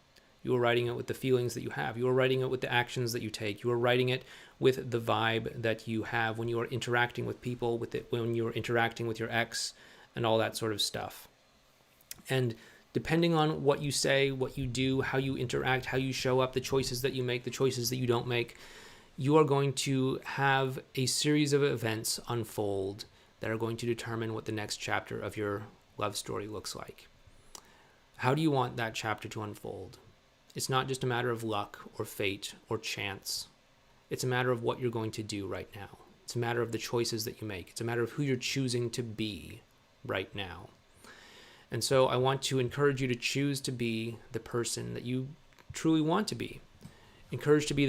You are writing it with the feelings that you have. You are writing it with the actions that you take. You are writing it with the vibe that you have when you are interacting with people, when you are interacting with your ex, and all that sort of stuff. And depending on what you say, what you do, how you interact, how you show up, the choices that you make, the choices that you don't make, you are going to have a series of events unfold that are going to determine what the next chapter of your love story looks like. How do you want that chapter to unfold? It's not just a matter of luck or fate or chance. It's a matter of what you're going to do right now. It's a matter of the choices that you make. It's a matter of who you're choosing to be right now. And so I want to encourage you to choose to be the person that you truly want to be. I encourage you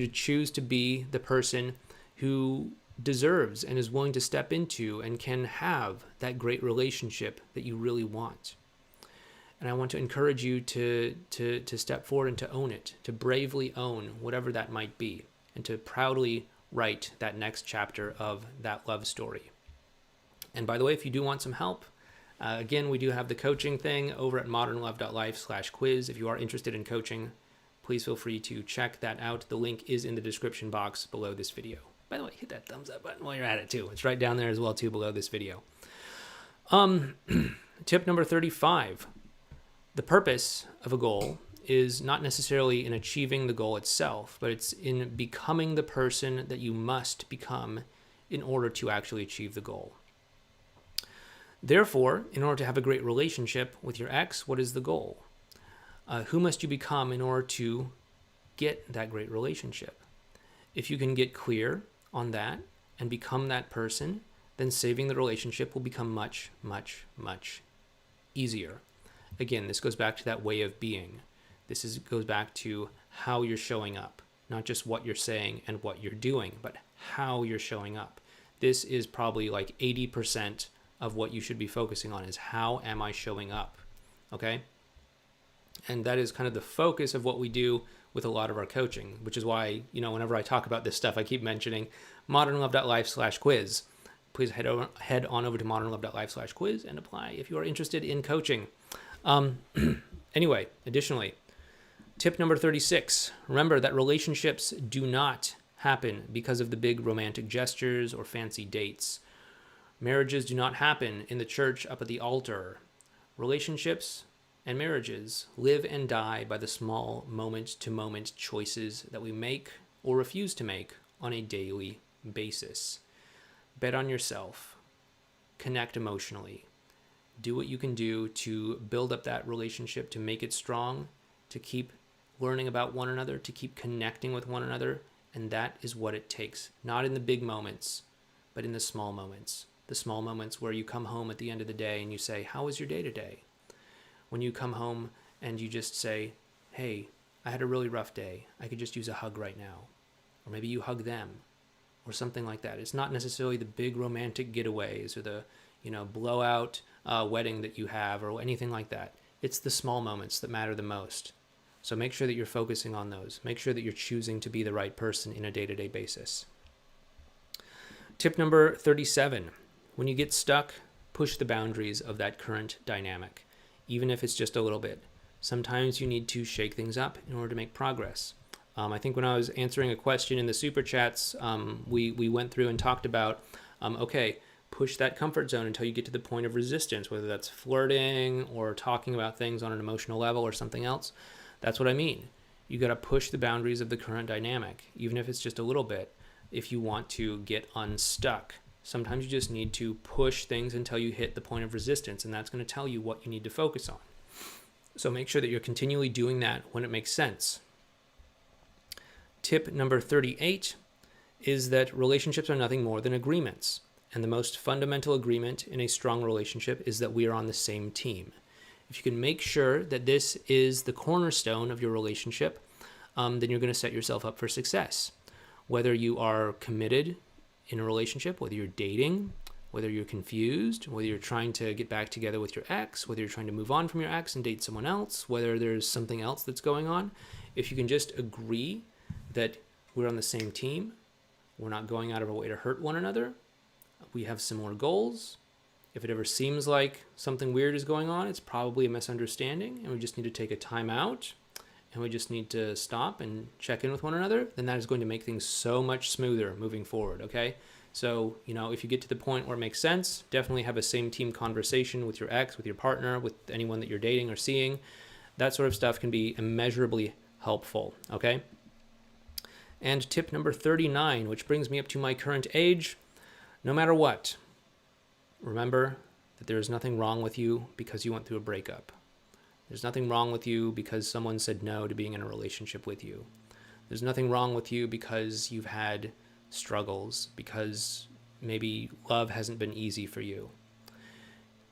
to choose to be the person who deserves and is willing to step into and can have that great relationship that you really want. And I want to encourage you to step forward and to own it, to bravely own whatever that might be, and to proudly write that next chapter of that love story. And by the way, if you do want some help, again, we do have the coaching thing over at modernlove.life/quiz. If you are interested in coaching, please feel free to check that out. The link is in the description box below this video. By the way, hit that thumbs up button while you're at it too. It's right down there as well too below this video. Tip number 35. The purpose of a goal is not necessarily in achieving the goal itself, but it's in becoming the person that you must become in order to actually achieve the goal. Therefore, in order to have a great relationship with your ex, what is the goal? Who must you become in order to get that great relationship? If you can get clear on that and become that person, then saving the relationship will become much, much, much easier. Again, this goes back to that way of being. Goes back to how you're showing up, not just what you're saying and what you're doing, but how you're showing up. This is probably like 80% of what you should be focusing on is how am I showing up, okay? And that is kind of the focus of what we do with a lot of our coaching, which is why, whenever I talk about this stuff, I keep mentioning modernlove.life/quiz. Please head on over to modernlove.life/quiz and apply if you are interested in coaching. Anyway, additionally, tip number 36, remember that relationships do not happen because of the big romantic gestures or fancy dates. Marriages do not happen in the church up at the altar. Relationships and marriages live and die by the small moment-to-moment choices that we make or refuse to make on a daily basis. Bet on yourself. Connect emotionally. Do what you can do to build up that relationship, to make it strong, to keep learning about one another, to keep connecting with one another. And that is what it takes. Not in the big moments, but in the small moments. The small moments where you come home at the end of the day and you say, how was your day today? When you come home and you just say, hey, I had a really rough day. I could just use a hug right now. Or maybe you hug them or something like that. It's not necessarily the big romantic getaways or the, blowout wedding that you have or anything like that. It's the small moments that matter the most. So make sure that you're focusing on those. Make sure that you're choosing to be the right person in a day-to-day basis. Tip number 37. When you get stuck, push the boundaries of that current dynamic, even if it's just a little bit. Sometimes you need to shake things up in order to make progress. I think when I was answering a question in the super chats, we went through and talked about, push that comfort zone until you get to the point of resistance, whether that's flirting or talking about things on an emotional level or something else. That's what I mean. You got to push the boundaries of the current dynamic, even if it's just a little bit, if you want to get unstuck. Sometimes you just need to push things until you hit the point of resistance, and that's going to tell you what you need to focus on. So make sure that you're continually doing that when it makes sense. Tip number 38 is that relationships are nothing more than agreements. And the most fundamental agreement in a strong relationship is that we are on the same team. If you can make sure that this is the cornerstone of your relationship, then you're going to set yourself up for success. Whether you are committed in a relationship, whether you're dating, whether you're confused, whether you're trying to get back together with your ex, whether you're trying to move on from your ex and date someone else, whether there's something else that's going on, if you can just agree that we're on the same team, we're not going out of our way to hurt one another, we have similar goals. If it ever seems like something weird is going on, it's probably a misunderstanding, and we just need to take a time out, and we just need to stop and check in with one another, then that is going to make things so much smoother moving forward, okay? So, if you get to the point where it makes sense, definitely have a same team conversation with your ex, with your partner, with anyone that you're dating or seeing. That sort of stuff can be immeasurably helpful, okay? And tip number 39, which brings me up to my current age, no matter what, remember that there is nothing wrong with you because you went through a breakup. There's nothing wrong with you because someone said no to being in a relationship with you. There's nothing wrong with you because you've had struggles, because maybe love hasn't been easy for you.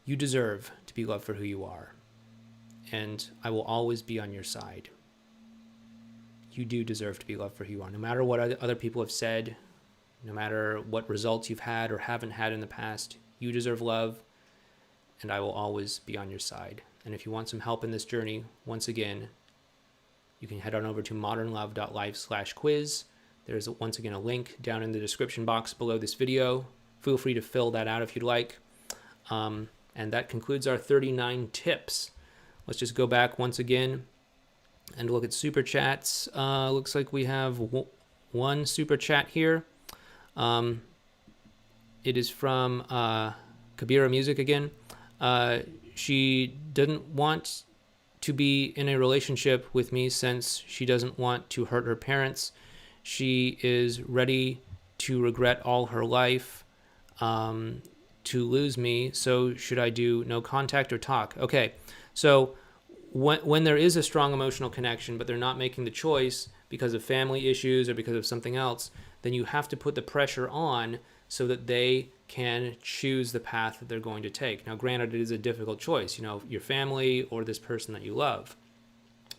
You deserve to be loved for who you are, and I will always be on your side. You do deserve to be loved for who you are. No matter what other people have said, no matter what results you've had or haven't had in the past, you deserve love, and I will always be on your side. And if you want some help in this journey, once again, you can head on over to modernlove.life/quiz. There's once again a link down in the description box below this video. Feel free to fill that out if you'd like. And that concludes our 39 tips. Let's just go back once again and look at super chats. Looks like we have one super chat here. It is from Kabira Music again. She didn't want to be in a relationship with me since she doesn't want to hurt her parents. She is ready to regret all her life to lose me. So should I do no contact or talk? Okay, so when there is a strong emotional connection, but they're not making the choice because of family issues or because of something else, then you have to put the pressure on so that they can choose the path that they're going to take. Now, granted, it is a difficult choice, your family or this person that you love.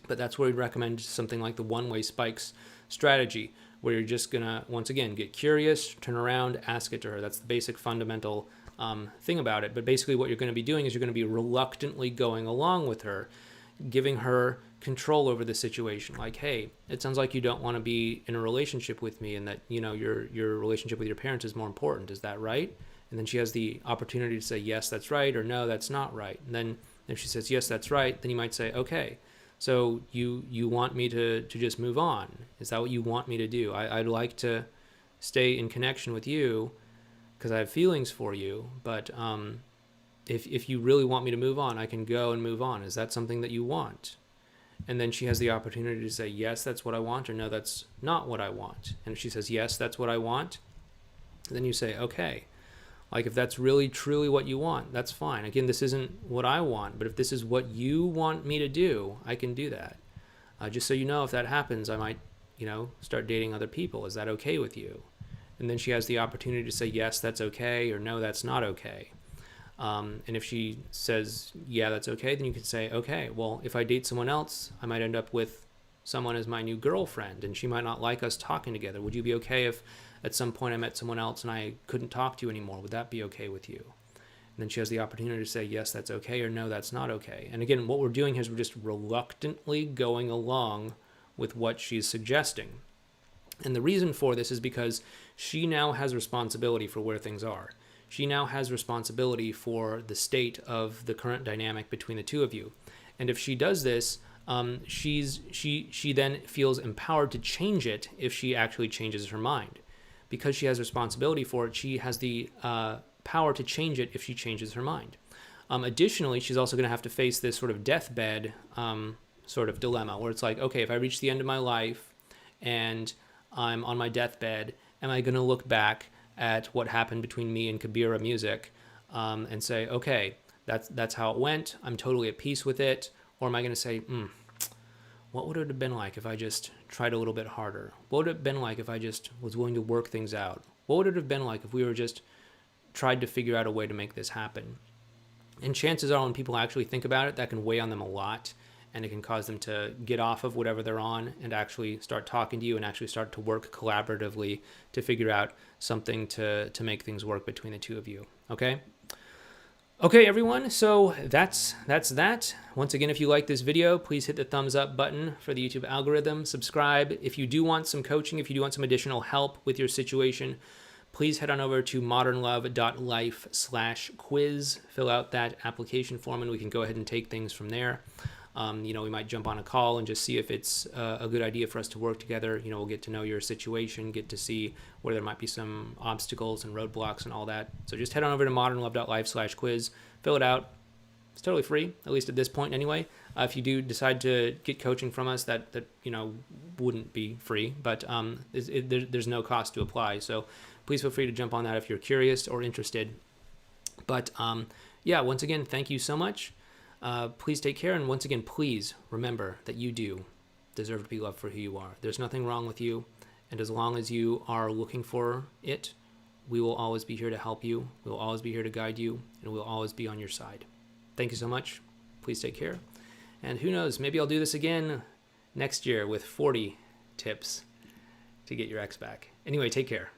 But that's where we'd recommend something like the one-way spikes strategy, where you're just going to, once again, get curious, turn around, ask it to her. That's the basic fundamental thing about it. But basically what you're going to be doing is you're going to be reluctantly going along with her, giving her control over the situation. Like, hey, it sounds like you don't want to be in a relationship with me, and that your relationship with your parents is more important. Is that right? And then she has the opportunity to say, yes, that's right, or no, that's not right. And then if she says, yes, that's right, then you might say, okay, so you want me to just move on. Is that what you want me to do? I'd like to stay in connection with you because I have feelings for you, but if you really want me to move on, I can go and move on. Is that something that you want? And then she has the opportunity to say, yes, that's what I want, or no, that's not what I want. And if she says, yes, that's what I want, then you say, okay. Like, if that's really, truly what you want, that's fine. Again, this isn't what I want, but if this is what you want me to do, I can do that. Just so you know, if that happens, I might, start dating other people. Is that okay with you? And then she has the opportunity to say, yes, that's okay, or no, that's not okay. And if she says, yeah, that's okay, then you can say, okay, well, if I date someone else, I might end up with someone as my new girlfriend, and she might not like us talking together. Would you be okay if at some point I met someone else and I couldn't talk to you anymore? Would that be okay with you? And then she has the opportunity to say, yes, that's okay, or no, that's not okay. And again, what we're doing here is we're just reluctantly going along with what she's suggesting. And the reason for this is because she now has responsibility for where things are. She now has responsibility for the state of the current dynamic between the two of you. And if she does this, she then feels empowered to change it if she actually changes her mind. Because she has responsibility for it, she has the power to change it if she changes her mind. Additionally, she's also going to have to face this sort of deathbed sort of dilemma, where it's like, okay, if I reach the end of my life and I'm on my deathbed, am I going to look back at what happened between me and Kabira Music and say, okay, that's how it went, I'm totally at peace with it? Or am I going to say, what would it have been like if I just tried a little bit harder? What would it have been like if I just was willing to work things out? What would it have been like if we were just tried to figure out a way to make this happen? And chances are, when people actually think about it, that can weigh on them a lot, and it can cause them to get off of whatever they're on and actually start talking to you and actually start to work collaboratively to figure out something to make things work between the two of you. Okay? Okay, everyone, so that's that. Once again, if you like this video, please hit the thumbs up button for the YouTube algorithm. Subscribe. If you do want some coaching, if you do want some additional help with your situation, please head on over to modernlove.life/quiz. Fill out that application form, and we can go ahead and take things from there. We might jump on a call and just see if it's a good idea for us to work together. We'll get to know your situation, get to see where there might be some obstacles and roadblocks and all that. So just head on over to modernlove.life/quiz, fill it out. It's totally free, at least at this point anyway. If you do decide to get coaching from us, that wouldn't be free, but there's no cost to apply. So please feel free to jump on that if you're curious or interested. But once again, thank you so much. Please take care, and once again, please remember that you do deserve to be loved for who you are. There's nothing wrong with you, and as long as you are looking for it, we will always be here to help you. We will always be here to guide you, and we'll always be on your side. Thank you so much. Please take care, and who knows, maybe I'll do this again next year with 40 tips to get your ex back. Anyway, take care.